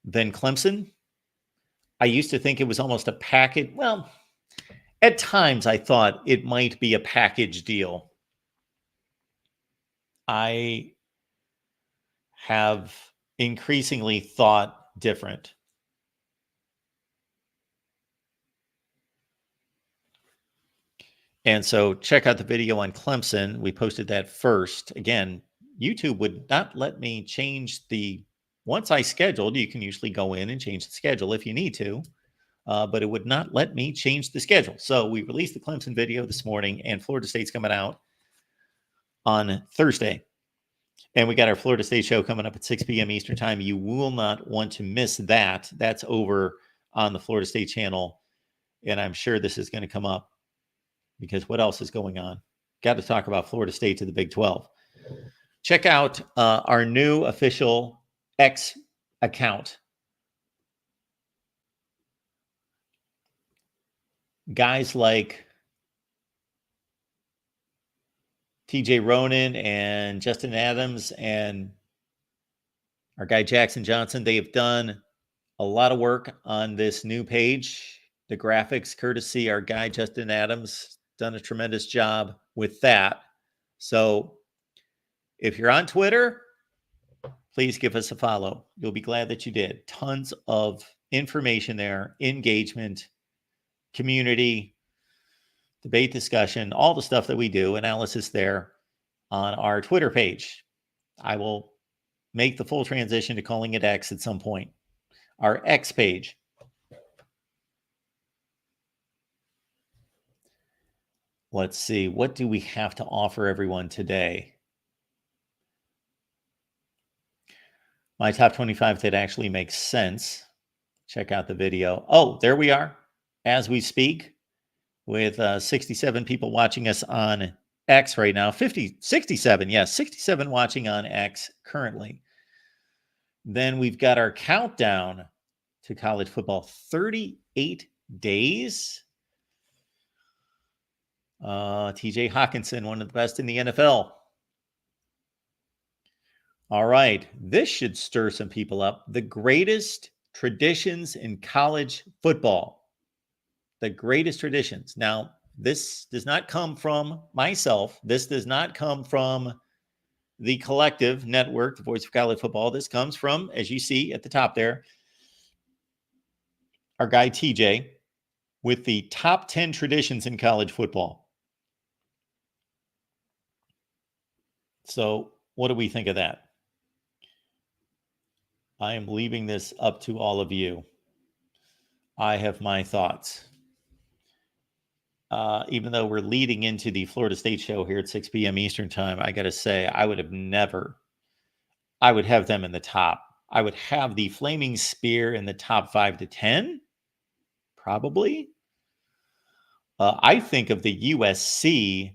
than Clemson. I used to think it was almost a package. Well, at times I thought it might be a package deal. I have increasingly thought different. And so check out the video on Clemson. We posted that first. Again, YouTube would not let me change once I scheduled, you can usually go in and change the schedule if you need to, but it would not let me change the schedule. So we released the Clemson video this morning, and Florida State's coming out on Thursday. And we got our Florida State show coming up at 6 p.m. Eastern time. You will not want to miss that. That's over on the Florida State channel. And I'm sure this is going to come up because what else is going on? Got to talk about Florida State to the Big 12. Check out our new official X account. Guys like TJ Ronan and Justin Adams and our guy Jackson Johnson, they have done a lot of work on this new page. The graphics, courtesy our guy Justin Adams, done a tremendous job with that. So if you're on Twitter, please give us a follow. You'll be glad that you did. Tons of information there, engagement, community, debate, discussion, all the stuff that we do, analysis there on our Twitter page. I will make the full transition to calling it X at some point. Our X page. Let's see. What do we have to offer everyone today? My top 25 that actually makes sense. Check out the video. Oh, there we are as we speak with 67 people watching us on X right now. 67, yes, 67 watching on X currently. Then we've got our countdown to college football, 38 days. TJ Hawkinson, one of the best in the NFL. All right, this should stir some people up. The greatest traditions in college football. The greatest traditions. Now, this does not come from myself. This does not come from the collective network, the Voice of College Football. This comes from, as you see at the top there, our guy TJ with the top 10 traditions in college football. So what do we think of that? I am leaving this up to all of you. I have my thoughts. Even though we're leading into the Florida State show here at 6 p.m. Eastern time, I got to say, I would have them in the top. I would have the Flaming Spear in the top 5 to 10, probably. I think of the USC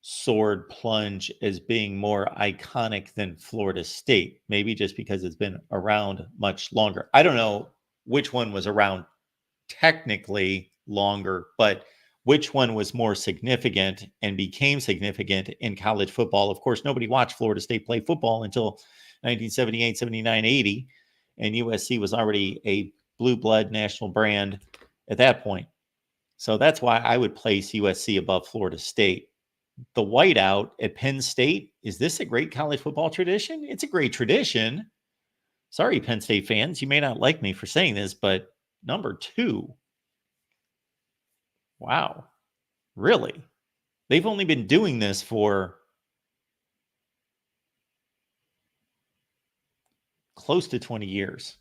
sword plunge as being more iconic than Florida State, maybe just because it's been around much longer. I don't know which one was around technically longer, but which one was more significant and became significant in college football. Of course, nobody watched Florida State play football until 1978, 79, 80, and USC was already a blue blood national brand at that point. So that's why I would place USC above Florida State. The whiteout at Penn State, is this a great college football tradition? It's a great tradition. Sorry, Penn State fans, you may not like me for saying this, but number 2. Wow. Really? They've only been doing this for close to 20 years.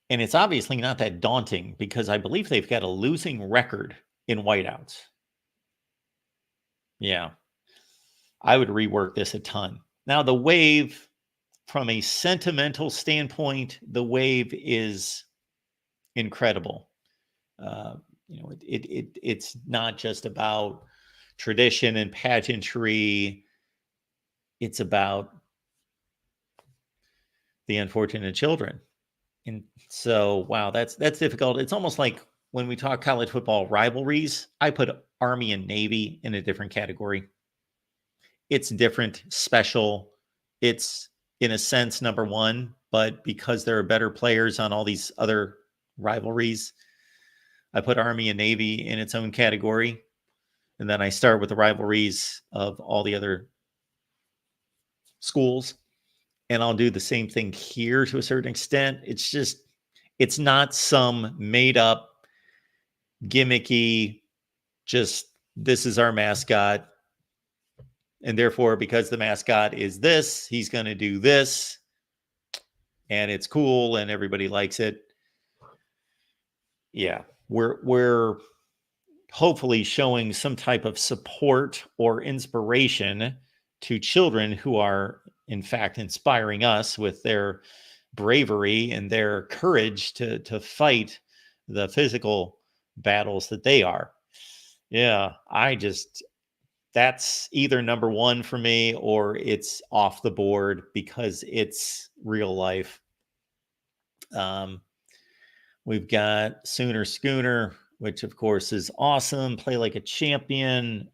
And it's obviously not that daunting because I believe they've got a losing record in whiteouts. Yeah. I would rework this a ton. Now, the wave, from a sentimental standpoint, the wave is incredible. It's not just about tradition and pageantry. It's about the unfortunate children. And so, wow, that's difficult. It's almost like when we talk college football rivalries, I put Army and Navy in a different category. It's different, special. It's, in a sense, number one, but because there are better players on all these other rivalries, I put Army and Navy in its own category. And then I start with the rivalries of all the other schools. And I'll do the same thing here to a certain extent. It's not some made up, gimmicky, just this is our mascot. And therefore, because the mascot is this, he's going to do this. And it's cool and everybody likes it. Yeah, we're hopefully showing some type of support or inspiration to children who are, in fact, inspiring us with their bravery and their courage to fight the physical battles that they are. Yeah, that's either number one for me or it's off the board because it's real life. We've got Sooner Schooner, which of course is awesome. Play like a champion.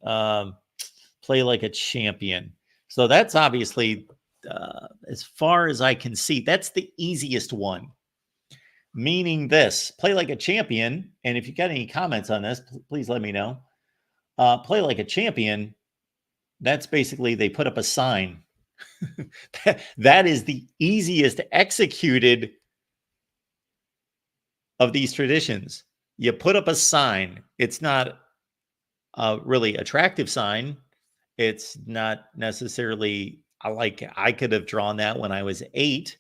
Play like a champion. So that's obviously, as far as I can see, that's the easiest one. Meaning this, play like a champion. And if you got any comments on this, please let me know. Play like a champion. That's basically they put up a sign. That is the easiest executed of these traditions. You put up a sign. It's not a really attractive sign. It's not necessarily I could have drawn that when I was 8.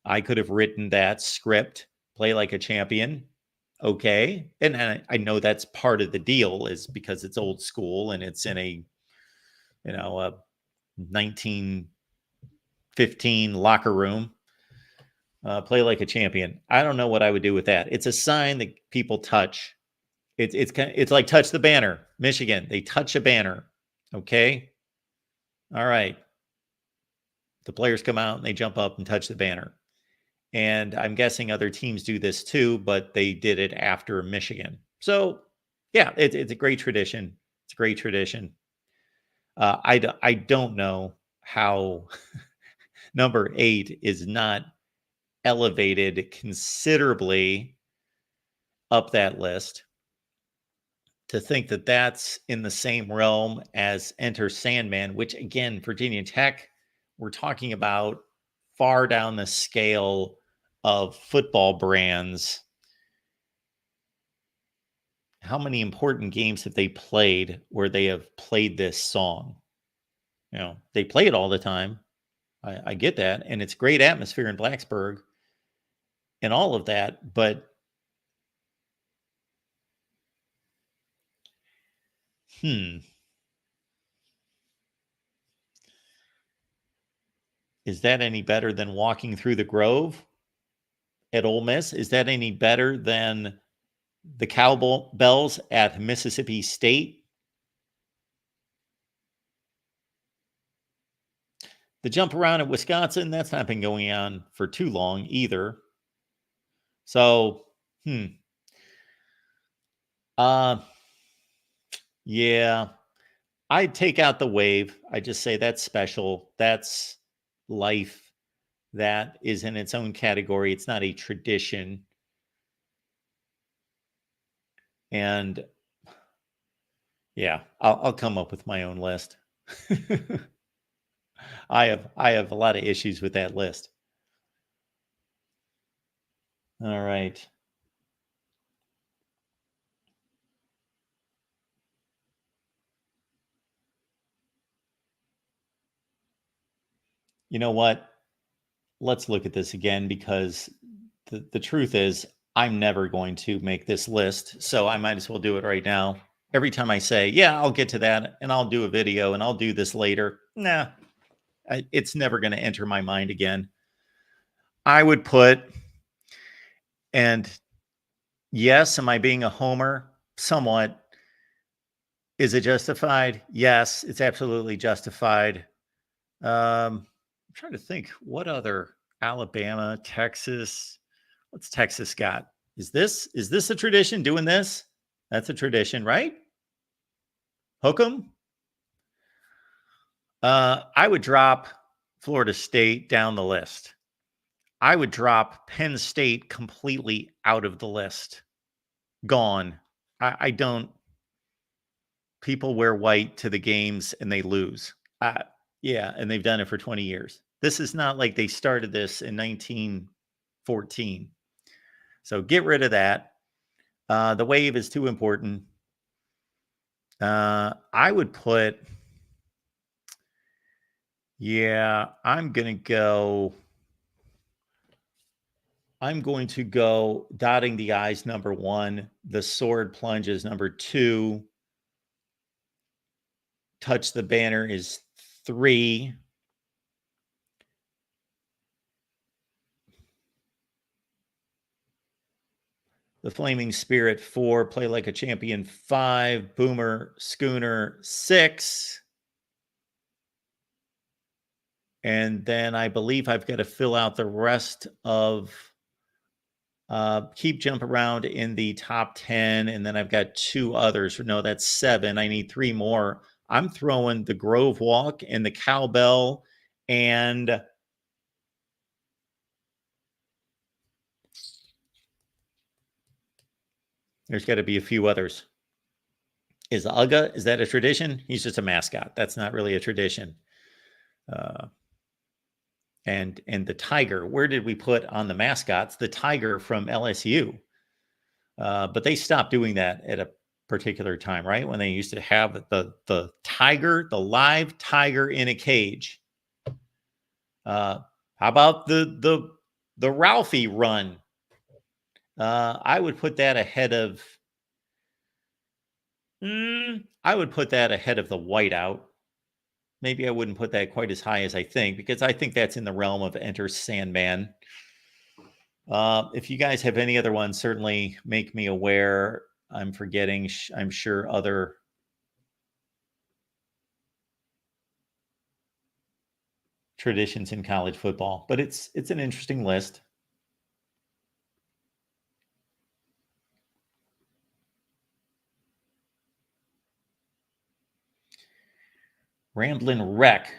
I could have written that script, play like a champion. Okay. And I know that's part of the deal is because it's old school and it's in a 1915 locker room. Play like a champion. I don't know what I would do with that. It's a sign that people touch. It's like touch the banner. Michigan, they touch a banner. Okay. All right. The players come out and they jump up and touch the banner. And I'm guessing other teams do this too, but they did it after Michigan. So yeah, it's a great tradition. It's a great tradition. I don't know how number 8 is not elevated considerably up that list. To think that that's in the same realm as Enter Sandman, which again, Virginia Tech, we're talking about far down the scale of football brands. How many important games have they played where they have played this song? They play it all the time. I get that. And it's great atmosphere in Blacksburg and all of that. But is that any better than Walking Through the Grove at Ole Miss? Is that any better than The Cowbells at Mississippi State. The jump around at Wisconsin, that's not been going on for too long either. So, yeah, I'd take out the wave. I just say that's special. That's life. That is in its own category. It's not a tradition. And yeah, I'll come up with my own list. I have a lot of issues with that list. All right. You know what? Let's look at this again, because the truth is I'm never going to make this list. So I might as well do it right now. Every time I say, yeah, I'll get to that and I'll do a video and I'll do this later. Nah, it's never going to enter my mind again. I would put, and yes, am I being a homer? Somewhat. Is it justified? Yes, it's absolutely justified. I'm trying to think what other Alabama, Texas. What's Texas got? Is this a tradition doing this? That's a tradition, right? Hook'em. I would drop Florida State down the list. I would drop Penn State completely out of the list. Gone. I don't. People wear white to the games and they lose. Yeah, and they've done it for 20 years. This is not like they started this in 1914. So get rid of that. The wave is too important. I would put, I'm going to go dotting the I's, number 1, the sword plunges, number 2, touch the banner is 3. The Flaming Spirit 4, Play Like a Champion 5, Boomer Schooner 6. And then I believe I've got to fill out the rest of Keep Jump Around in the top 10. And then I've got 2 others. No, that's 7. I need 3 more. I'm throwing the Grove Walk and the Cowbell, and there's got to be a few others. Is Uga, is that a tradition? He's just a mascot. That's not really a tradition. And the tiger, where did we put on the mascots? The tiger from LSU. But they stopped doing that at a particular time, right? When they used to have the tiger, the live tiger in a cage. How about the Ralphie run? I would put that ahead of. I would put that ahead of the whiteout. Maybe I wouldn't put that quite as high as I think, because I think that's in the realm of Enter Sandman. If you guys have any other ones, certainly make me aware. I'm forgetting, I'm sure, other traditions in college football, but it's an interesting list. Ramblin' Wreck.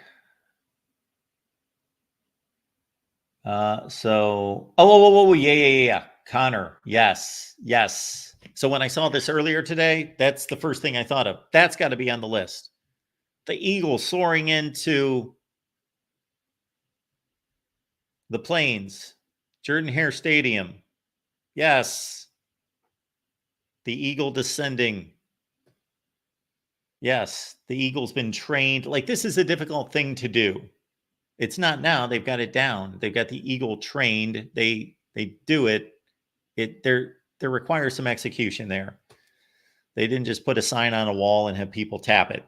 Yeah. Connor. Yes. So when I saw this earlier today, that's the first thing I thought of. That's got to be on the list. The Eagles soaring into the Plains, Jordan-Hare Stadium. Yes. The eagle descending. Yes. The eagle's been trained. Like, this is a difficult thing to do. It's not now. They've got it down. They've got the eagle trained. They do it. There requires some execution there. They didn't just put a sign on a wall and have people tap it.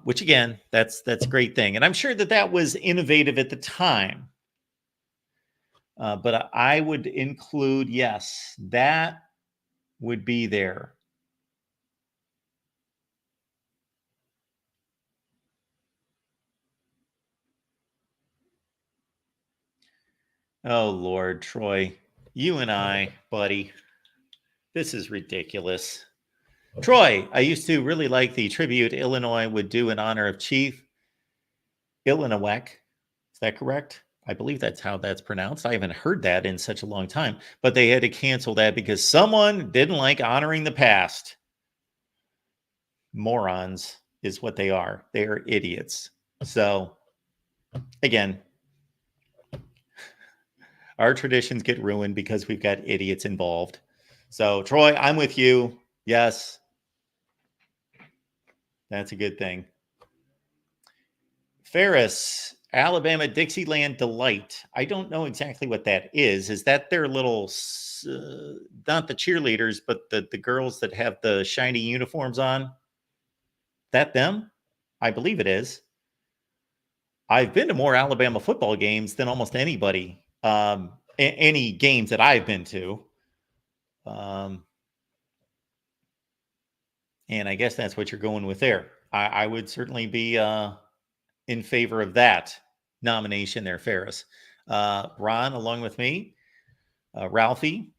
Which again, that's a great thing. And I'm sure that was innovative at the time. But I would include, yes, that would be there. Oh, Lord, Troy, you and I, buddy, this is ridiculous. Troy, I used to really like the tribute Illinois would do in honor of Chief Illinois. Is that correct? I believe that's how that's pronounced. I haven't heard that in such a long time, but they had to cancel that because someone didn't like honoring the past. Morons is what they are. They are idiots. So, again, our traditions get ruined because we've got idiots involved. So, Troy, I'm with you. Yes, that's a good thing. Ferris, Alabama Dixieland Delight. I don't know exactly what that is. Is that their little, not the cheerleaders, but the girls that have the shiny uniforms on? That them? I believe it is. I've been to more Alabama football games than almost anybody. Any games that I've been to. And I guess that's what you're going with there. I would certainly be in favor of that nomination there, Ferris. Ron, along with me, Ralphie,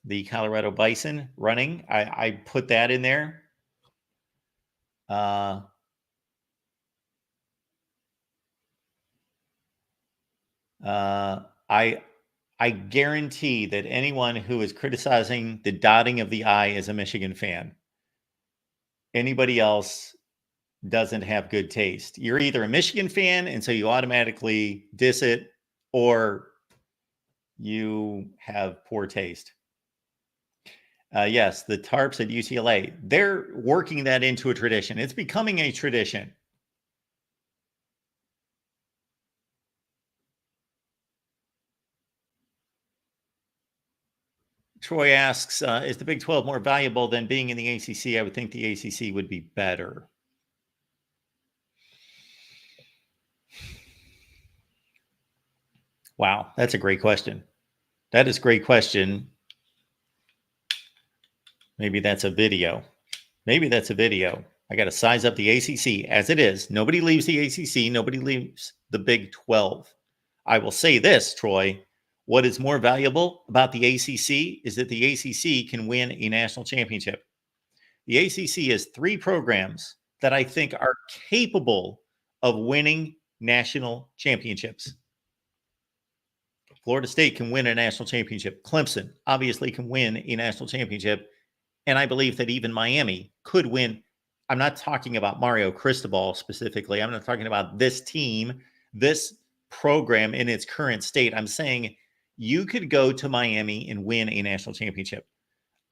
the Colorado Bison running. I put that in there. I guarantee that anyone who is criticizing the dotting of the I is a Michigan fan. Anybody else doesn't have good taste. You're either a Michigan fan, and so you automatically diss it, or you have poor taste. Yes, the tarps at UCLA. They're working that into a tradition. It's becoming a tradition. Troy asks, is the Big 12 more valuable than being in the ACC? I would think the ACC would be better. Wow, that's a great question. That is a great question. Maybe that's a video. I got to size up the ACC as it is. Nobody leaves the ACC. Nobody leaves the Big 12. I will say this, Troy. What is more valuable about the ACC is that the ACC can win a national championship. The ACC has 3 programs that I think are capable of winning national championships. Florida State can win a national championship. Clemson obviously can win a national championship. And I believe that even Miami could win. I'm not talking about Mario Cristobal specifically. I'm not talking about this team, this program in its current state. I'm saying you could go to Miami and win a national championship.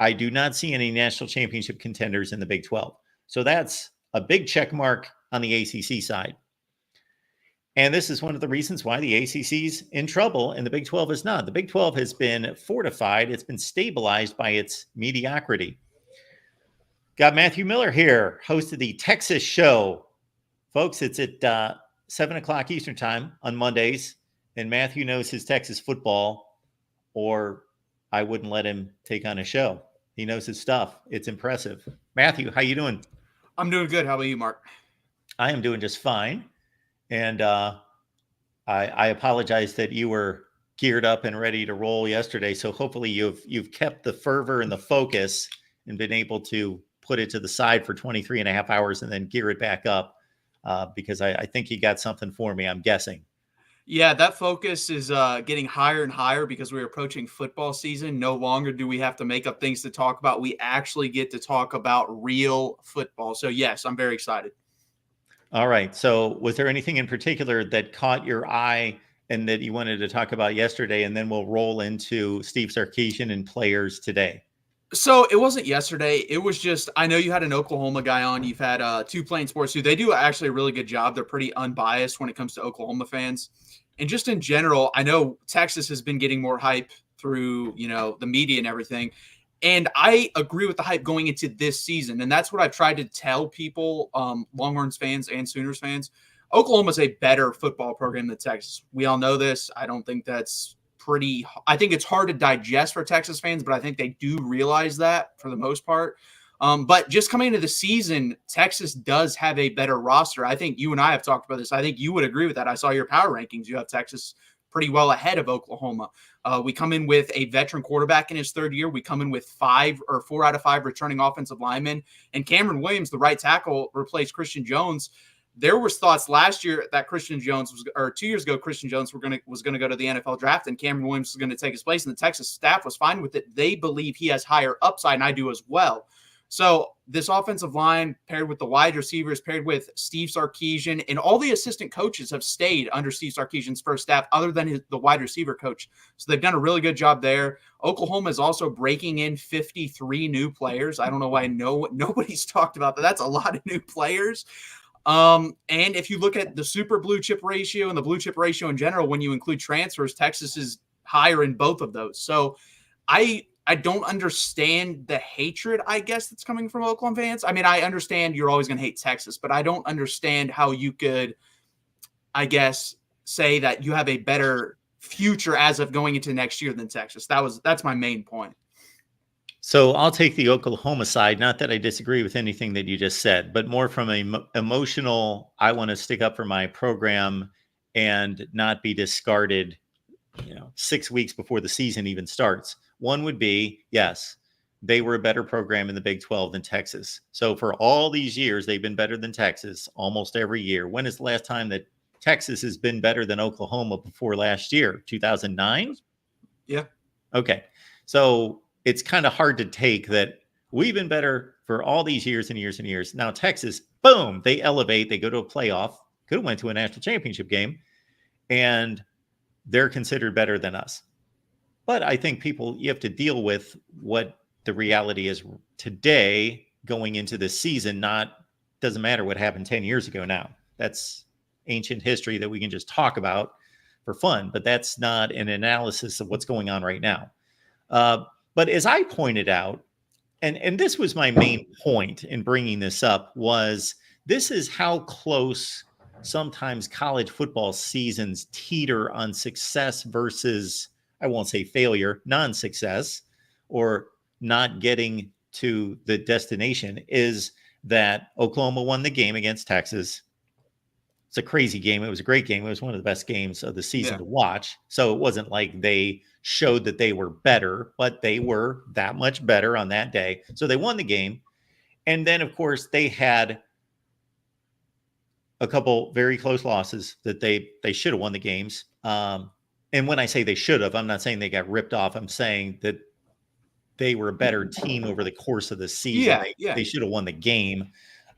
I do not see any national championship contenders in the Big 12. So that's a big check mark on the ACC side. And this is one of the reasons why the ACC's in trouble and the Big 12 is not. The Big 12 has been fortified. It's been stabilized by its mediocrity. Got Matthew Miller here, host of the Texas Show. Folks, it's at 7 o'clock Eastern time on Mondays. And Matthew knows his Texas football, or I wouldn't let him take on a show. He knows his stuff. It's impressive. Matthew, how you doing? I'm doing good. How about you, Mark? I am doing just fine. And I apologize that you were geared up and ready to roll yesterday. So hopefully you've kept the fervor and the focus and been able to put it to the side for 23 and a half hours and then gear it back up because I think you got something for me, I'm guessing. Yeah, that focus is getting higher and higher because we're approaching football season. No longer do we have to make up things to talk about. We actually get to talk about real football. So, yes, I'm very excited. All right. So was there anything in particular that caught your eye and that you wanted to talk about yesterday? And then we'll roll into Steve Sarkisian and players today. So it wasn't yesterday. It was just, I know you had an Oklahoma guy on. You've had 2 Playing Sports who they do actually a really good job. They're pretty unbiased when it comes to Oklahoma fans. And just in general, I know Texas has been getting more hype through, the media and everything. And I agree with the hype going into this season. And that's what I've tried to tell people, Longhorns fans and Sooners fans. Oklahoma's a better football program than Texas. We all know this. I don't think that's I think it's hard to digest for Texas fans, but I think they do realize that for the most part. But just coming into the season, Texas does have a better roster. I think you and I have talked about this. I think you would agree with that. I saw your power rankings. You have Texas pretty well ahead of Oklahoma. We come in with a veteran quarterback in his third year. We come in with 4 out of 5 returning offensive linemen. And Cameron Williams, the right tackle, replaced Christian Jones. There was thoughts last year that Christian Jones or 2 years ago, Christian Jones was going to go to the NFL draft and Cameron Williams was going to take his place. And the Texas staff was fine with it. They believe he has higher upside, and I do as well. So this offensive line paired with the wide receivers, paired with Steve Sarkisian, and all the assistant coaches have stayed under Steve Sarkisian's first staff other than the wide receiver coach. So they've done a really good job there. Oklahoma is also breaking in 53 new players. I don't know why nobody's talked about that. That's a lot of new players. And if you look at the super blue chip ratio and the blue chip ratio in general, when you include transfers, Texas is higher in both of those. So I don't understand the hatred, I guess, that's coming from Oklahoma fans. I mean, I understand you're always going to hate Texas, but I don't understand how you could, I guess, say that you have a better future as of going into next year than Texas. That's my main point. So I'll take the Oklahoma side. Not that I disagree with anything that you just said, but more from an emotional, I want to stick up for my program and not be discarded, 6 weeks before the season even starts. One would be, yes, they were a better program in the Big 12 than Texas. So for all these years, they've been better than Texas almost every year. When is the last time that Texas has been better than Oklahoma before last year? 2009? Yeah. Okay. So it's kind of hard to take that we've been better for all these years and years and years. Now Texas, boom, they elevate, they go to a playoff, could have went to a national championship game, and they're considered better than us. But I think you have to deal with what the reality is today going into this season. Doesn't matter what happened 10 years ago now. That's ancient history that we can just talk about for fun, but that's not an analysis of what's going on right now. But as I pointed out, and this was my main point in bringing this up, was this is how close sometimes college football seasons teeter on success versus, I won't say failure, non-success, or not getting to the destination, is that Oklahoma won the game against Texas. It's a crazy game. It was a great game. It was one of the best games of the season to watch. So it wasn't like they showed that they were better, but they were that much better on that day. So they won the game. And then, of course, they had a couple very close losses that they should have won the games. And when I say they should have, I'm not saying they got ripped off. I'm saying that they were a better team over the course of the season. They should have won the game.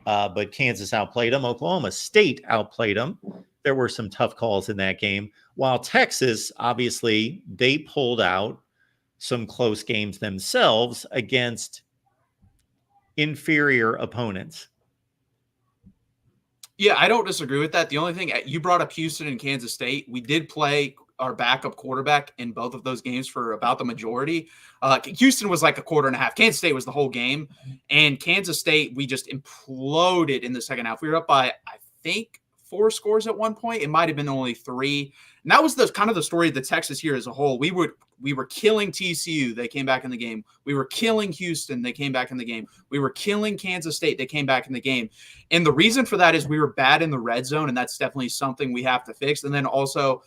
But Kansas outplayed them. Oklahoma State outplayed them. There were some tough calls in that game. While Texas, obviously, they pulled out some close games themselves against inferior opponents. Yeah, I don't disagree with that. The only thing, you brought up Houston and Kansas State. We did play our backup quarterback in both of those games for about the majority. Houston was like a quarter and a half. Kansas State was the whole game. And Kansas State, we just imploded in the second half. We were up by, I think, 4 scores at one point. It might have been only 3. And that was the kind of the story of the Texas here as a whole. We were killing TCU. They came back in the game. We were killing Houston. They came back in the game. We were killing Kansas State. They came back in the game. And the reason for that is we were bad in the red zone, and that's definitely something we have to fix. And then also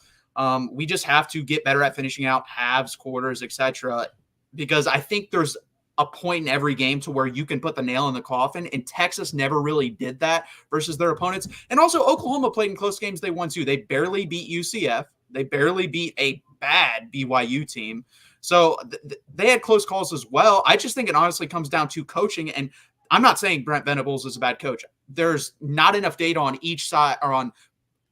we just have to get better at finishing out halves, quarters, etc. Because I think there's a point in every game to where you can put the nail in the coffin, and Texas never really did that versus their opponents. And also Oklahoma played in close games. They won too. They barely beat UCF. They barely beat a bad BYU team. So they had close calls as well. I just think it honestly comes down to coaching. And I'm not saying Brent Venables is a bad coach. There's not enough data on each side or on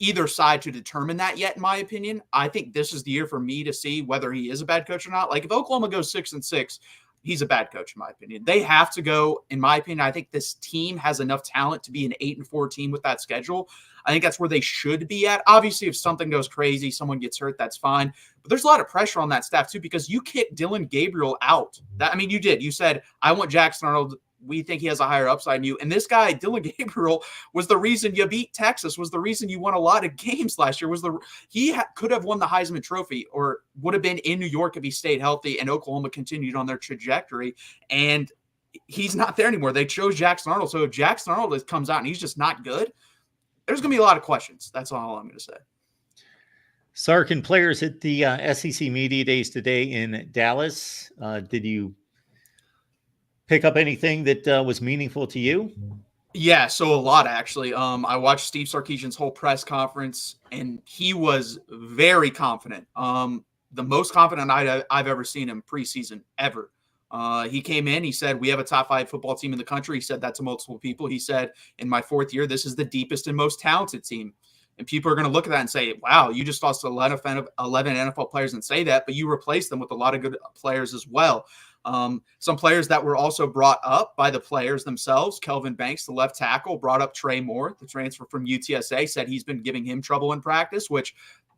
either side to determine that yet, in my opinion. I think this is the year for me to see whether he is a bad coach or not. Like if Oklahoma goes 6-6, he's a bad coach, in my opinion. They have to go, in my opinion. I think this team has enough talent to be an 8-4 team with that schedule. I think that's where they should be at. Obviously, if something goes crazy, someone gets hurt, that's fine. But there's a lot of pressure on that staff too, because you kicked Dylan Gabriel out. You did. You said, I want Jackson Arnold we think he has a higher upside than you. And this guy, Dylan Gabriel, was the reason you beat Texas, was the reason you won a lot of games last year. Could have won the Heisman Trophy, or would have been in New York if he stayed healthy and Oklahoma continued on their trajectory. And he's not there anymore. They chose Jackson Arnold. So if Jackson Arnold comes out and he's just not good, there's going to be a lot of questions. That's all I'm going to say. Sark, and players at the SEC Media Days today in Dallas. Did you pick up anything that was meaningful to you? Yeah, so a lot, actually. I watched Steve Sarkisian's whole press conference, and he was very confident. The most confident I've ever seen him preseason, ever. He came in, he said, we have a top 5 football team in the country. He said that to multiple people. He said, in my 4th year, this is the deepest and most talented team. And people are going to look at that and say, wow, you just lost 11 NFL players and say that, but you replaced them with a lot of good players as well. Some players that were also brought up by the players themselves. Kelvin Banks, the left tackle, brought up Trey Moore, the transfer from UTSA, said he's been giving him trouble in practice, which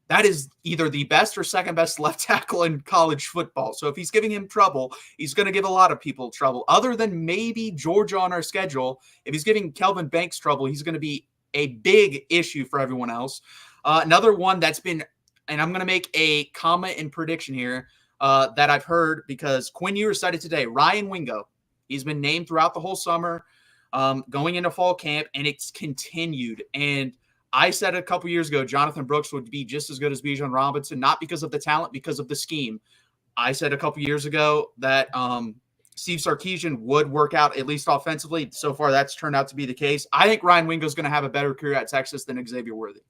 that is either the best or second best left tackle in college football. So if he's giving him trouble, he's going to give a lot of people trouble. Other than maybe Georgia on our schedule, if he's giving Kelvin Banks trouble, he's going to be a big issue for everyone else. Another one that's been, and I'm going to make a comment and prediction here that I've heard, because Quinn Ewers said it today, Ryan Wingo. He's been named throughout the whole summer, going into fall camp, and it's continued. And I said a couple years ago, Jonathan Brooks would be just as good as Bijan Robinson, not because of the talent, because of the scheme. I said a couple years ago that Steve Sarkisian would work out, at least offensively. So far, that's turned out to be the case. I think Ryan Wingo is going to have a better career at Texas than Xavier Worthy.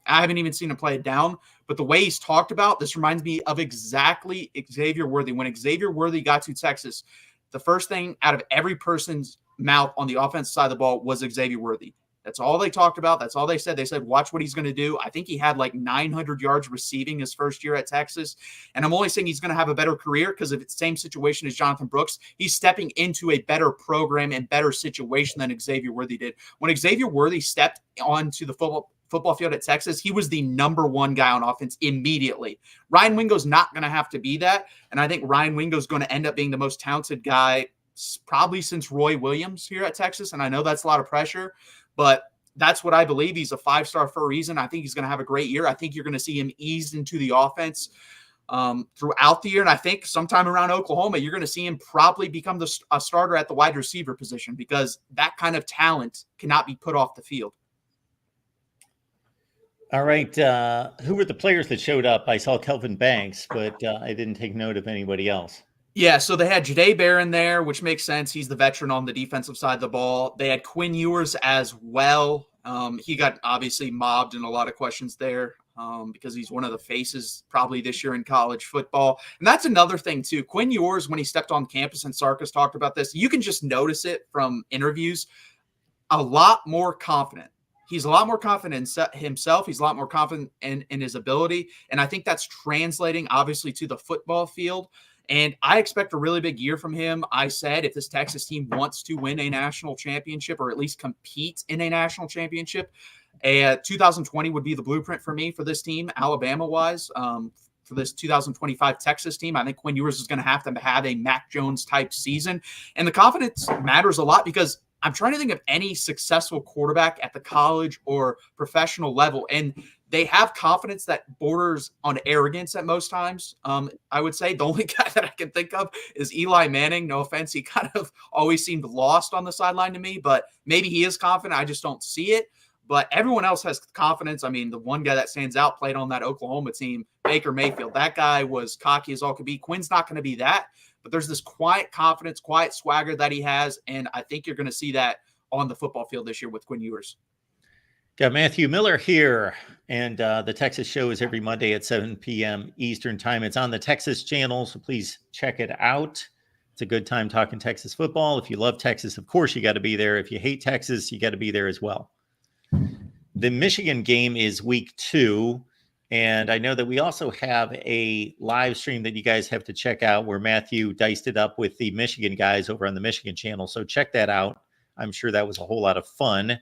I haven't even seen him play it down, but the way he's talked about, this reminds me of exactly Xavier Worthy. When Xavier Worthy got to Texas, the first thing out of every person's mouth on the offensive side of the ball was Xavier Worthy. That's all they talked about. That's all they said. They said, watch what he's going to do. I think he had like 900 yards receiving his first year at Texas. And I'm only saying he's going to have a better career because of the same situation as Jonathan Brooks. He's stepping into a better program and better situation than Xavier Worthy did. When Xavier Worthy stepped onto the football field at Texas, he was the number 1 guy on offense immediately. Ryan Wingo's not going to have to be that. And I think Ryan Wingo's going to end up being the most talented guy probably since Roy Williams here at Texas. And I know that's a lot of pressure, but that's what I believe. He's a 5-star for a reason. I think he's going to have a great year. I think you're going to see him eased into the offense throughout the year. And I think sometime around Oklahoma, you're going to see him probably become a starter at the wide receiver position, because that kind of talent cannot be put off the field. All right. Who were the players that showed up? I saw Kelvin Banks, but I didn't take note of anybody else. Yeah, so they had Jahdae Barron there, which makes sense. He's the veteran on the defensive side of the ball. They had Quinn Ewers as well. He got obviously mobbed in a lot of questions there because he's one of the faces probably this year in college football. And that's another thing too. Quinn Ewers, when he stepped on campus, and Sarkis talked about this, you can just notice it from interviews, a lot more confident. He's a lot more confident in himself. He's a lot more confident in his ability. And I think that's translating, obviously, to the football field. And I expect a really big year from him. I said if this Texas team wants to win a national championship, or at least compete in a national championship, 2020 would be the blueprint for me for this team, Alabama-wise. For this 2025 Texas team, I think Quinn Ewers is going to have a Mac Jones-type season. And the confidence matters a lot, because I'm trying to think of any successful quarterback at the college or professional level, and they have confidence that borders on arrogance at most times. I would say the only guy that I can think of is Eli Manning. No offense. He kind of always seemed lost on the sideline to me, but maybe he is confident. I just don't see it. But everyone else has confidence. I mean, the one guy that stands out played on that Oklahoma team, Baker Mayfield. That guy was cocky as all could be. Quinn's not going to be that, but there's this quiet confidence, quiet swagger that he has, and I think you're going to see that on the football field this year with Quinn Ewers. Got Matthew Miller here, and the Texas show is every Monday at 7 p.m. Eastern time. It's on the Texas channel, so please check it out. It's a good time talking Texas football. If you love Texas, of course, you got to be there. If you hate Texas, you got to be there as well. The Michigan game is week 2, and I know that we also have a live stream that you guys have to check out where Matthew diced it up with the Michigan guys over on the Michigan channel, so check that out. I'm sure that was a whole lot of fun.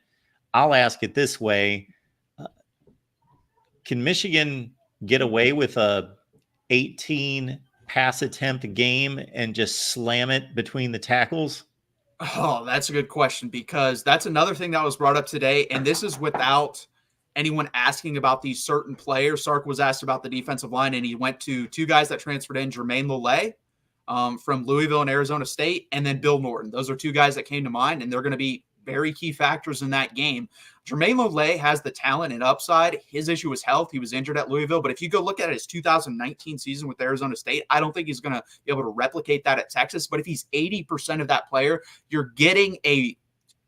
I'll ask it this way. Can Michigan get away with a 18 pass attempt game and just slam it between the tackles? Oh, that's a good question, because that's another thing that was brought up today. And this is without anyone asking about these certain players. Sark was asked about the defensive line, and he went to two guys that transferred in, Jermaine Lole from Louisville and Arizona State, and then Bill Norton. Those are two guys that came to mind, and they're going to be very key factors in that game. Jermaine Lole has the talent and upside. His issue was health. He was injured at Louisville. But if you go look at his 2019 season with Arizona State, I don't think he's going to be able to replicate that at Texas. But if he's 80% of that player, you're getting a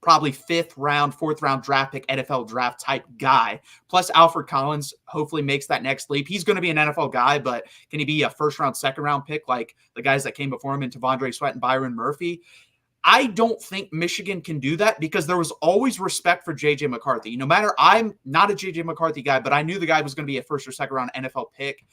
probably 5th round, 4th round draft pick, NFL draft type guy. Plus Alfred Collins hopefully makes that next leap. He's going to be an NFL guy, but can he be a 1st round, 2nd round pick like the guys that came before him in Tavondre Sweat and Byron Murphy? I don't think Michigan can do that, because there was always respect for J.J. McCarthy. No matter, I'm not a J.J. McCarthy guy, but I knew the guy was going to be a 1st or 2nd round NFL pick.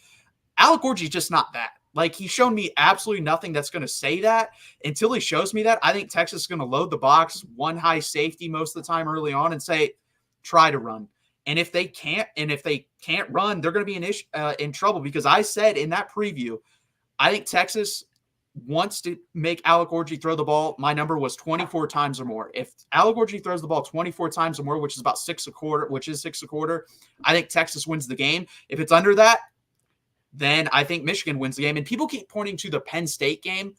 Alec Gorgie's just not that. Like, he's shown me absolutely nothing that's going to say that. Until he shows me that, I think Texas is going to load the box, one high safety most of the time early on, and say, try to run. And if they can't run, they're going to be in trouble, because I said in that preview, I think Texas wants to make Alec Gorgie throw the ball. My number was 24 times or more. If Alec Gorgie throws the ball 24 times or more, which is about 6 a quarter, I think Texas wins the game. If it's under that, then I think Michigan wins the game. And people keep pointing to the Penn State game,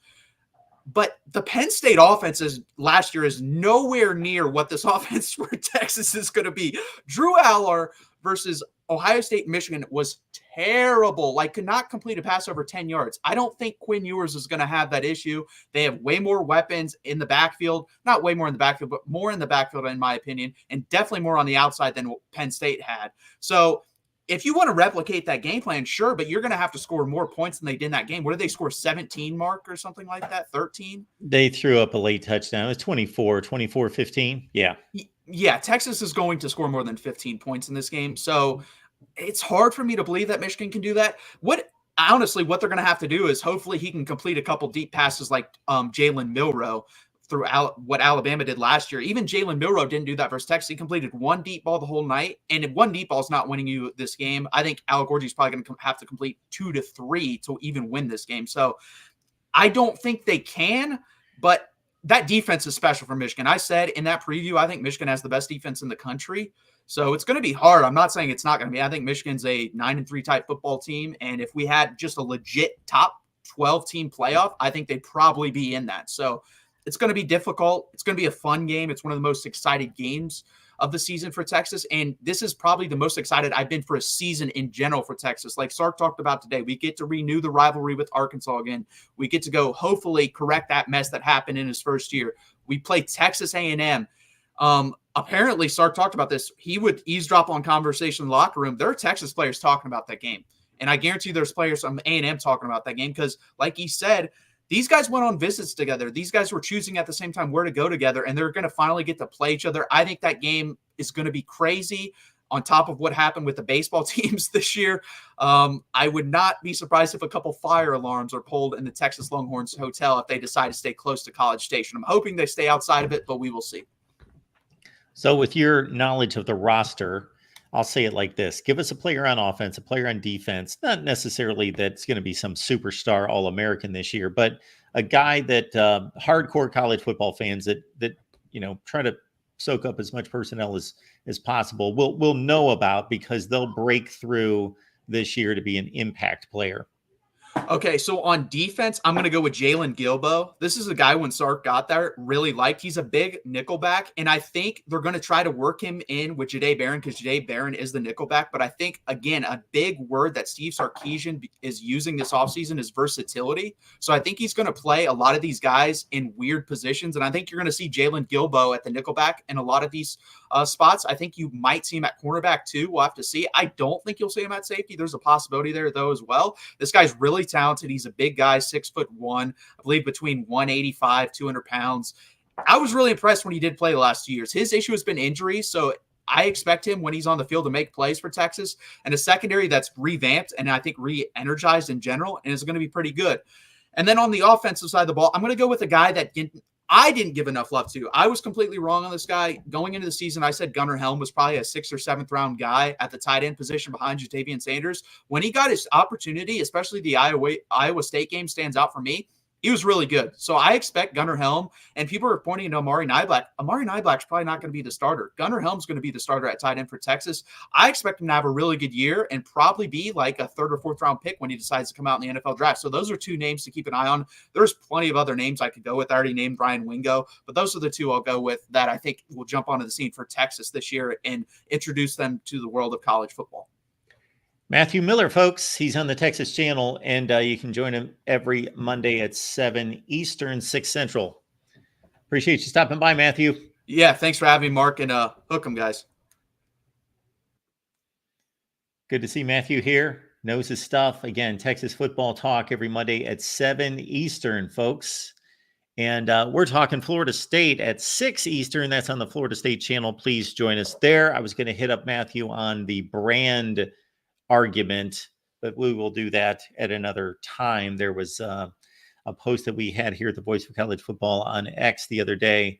but the Penn State offense last year is nowhere near what this offense for Texas is going to be. Drew Aller versus Ohio State, Michigan was terrible. Like, could not complete a pass over 10 yards. I don't think Quinn Ewers is going to have that issue. They have way more weapons in the backfield. Not way more in the backfield, but more in the backfield, in my opinion, and definitely more on the outside than what Penn State had. So if you want to replicate that game plan, sure, but you're going to have to score more points than they did in that game. What did they score, 17, Mark, or something like that, 13? They threw up a late touchdown. It was 24-15. Yeah. Yeah, Texas is going to score more than 15 points in this game. So it's hard for me to believe that Michigan can do that. Honestly, what they're going to have to do is hopefully he can complete a couple deep passes like Jalen Milroe throughout what Alabama did last year. Even Jalen Milroe didn't do that versus Texas. He completed one deep ball the whole night. And if one deep ball is not winning you this game, I think Alec Gorgie is probably going to have to complete 2 to 3 to even win this game. So I don't think they can, but that defense is special for Michigan. I said in that preview, I think Michigan has the best defense in the country. So it's going to be hard. I'm not saying it's not going to be. I think Michigan's a 9-3 type football team. And if we had just a legit top 12 team playoff, I think they'd probably be in that. So it's going to be difficult. It's going to be a fun game. It's one of the most excited games of the season for Texas. And this is probably the most excited I've been for a season in general for Texas. Like Sark talked about today, we get to renew the rivalry with Arkansas again. We get to go hopefully correct that mess that happened in his first year. We play Texas A&M. Apparently, Sark talked about this. He would eavesdrop on conversation in the locker room. There are Texas players talking about that game. And I guarantee there's players from A&M talking about that game because, like he said, these guys went on visits together. These guys were choosing at the same time where to go together, and they're going to finally get to play each other. I think that game is going to be crazy on top of what happened with the baseball teams this year. I would not be surprised if a couple fire alarms are pulled in the Texas Longhorns Hotel if they decide to stay close to College Station. I'm hoping they stay outside of it, but we will see. So with your knowledge of the roster, I'll say it like this. Give us a player on offense, a player on defense, not necessarily that's going to be some superstar All-American this year, but a guy that hardcore college football fans that try to soak up as much personnel as possible will know about because they'll break through this year to be an impact player. Okay, so on defense, I'm going to go with Jalen Gilbo. This is a guy when Sark got there really liked. He's a big nickelback, and I think they're going to try to work him in with Jahdae Barron because Jahdae Barron is the nickelback. But I think, again, a big word that Steve Sarkisian is using this offseason is versatility. So I think he's going to play a lot of these guys in weird positions, and I think you're going to see Jalen Gilbo at the nickelback in a lot of these spots. I think you might see him at cornerback too. We'll have to see. I don't think you'll see him at safety. There's a possibility there, though, as well. This guy's really talented. He's a big guy, 6'1", I believe between 185, 200 pounds. I was really impressed when he did play the last 2 years. His issue has been injuries, so I expect him when he's on the field to make plays for Texas, and a secondary that's revamped and I think re-energized in general and is going to be pretty good. And then on the offensive side of the ball, I'm going to go with a guy that I didn't give enough love to. I was completely wrong on this guy. Going into the season, I said Gunnar Helm was probably a 6th or 7th round guy at the tight end position behind Jatavian Sanders. When he got his opportunity, especially the Iowa State game stands out for me. He was really good. So I expect Gunnar Helm, and people are pointing to Amari Niblack. Amari Niblack's probably not going to be the starter. Gunnar Helm's going to be the starter at tight end for Texas. I expect him to have a really good year and probably be like a 3rd or 4th round pick when he decides to come out in the NFL draft. So those are 2 names to keep an eye on. There's plenty of other names I could go with. I already named Brian Wingo, but those are the 2 I'll go with that I think will jump onto the scene for Texas this year and introduce them to the world of college football. Matthew Miller, folks, he's on the Texas channel, and you can join him every Monday at 7 Eastern, 6 Central. Appreciate you stopping by, Matthew. Yeah, thanks for having me, Mark, and hook 'em, guys. Good to see Matthew here. Knows his stuff. Again, Texas football talk every Monday at 7 Eastern, folks. And we're talking Florida State at 6 Eastern. That's on the Florida State channel. Please join us there. I was going to hit up Matthew on the brand argument, but we will do that at another time. There was a post that we had here at the Voice of College Football on X the other day,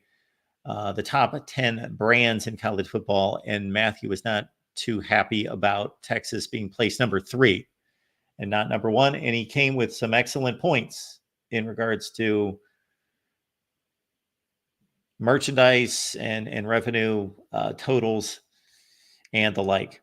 the top 10 brands in college football, and Matthew was not too happy about Texas being placed number 3 and not number 1, and he came with some excellent points in regards to merchandise and revenue totals and the like.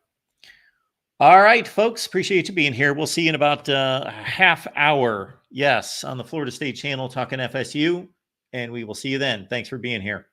All right, folks, appreciate you being here. We'll see you in about a half hour. Yes, on the Florida State channel talking FSU, and we will see you then. Thanks for being here.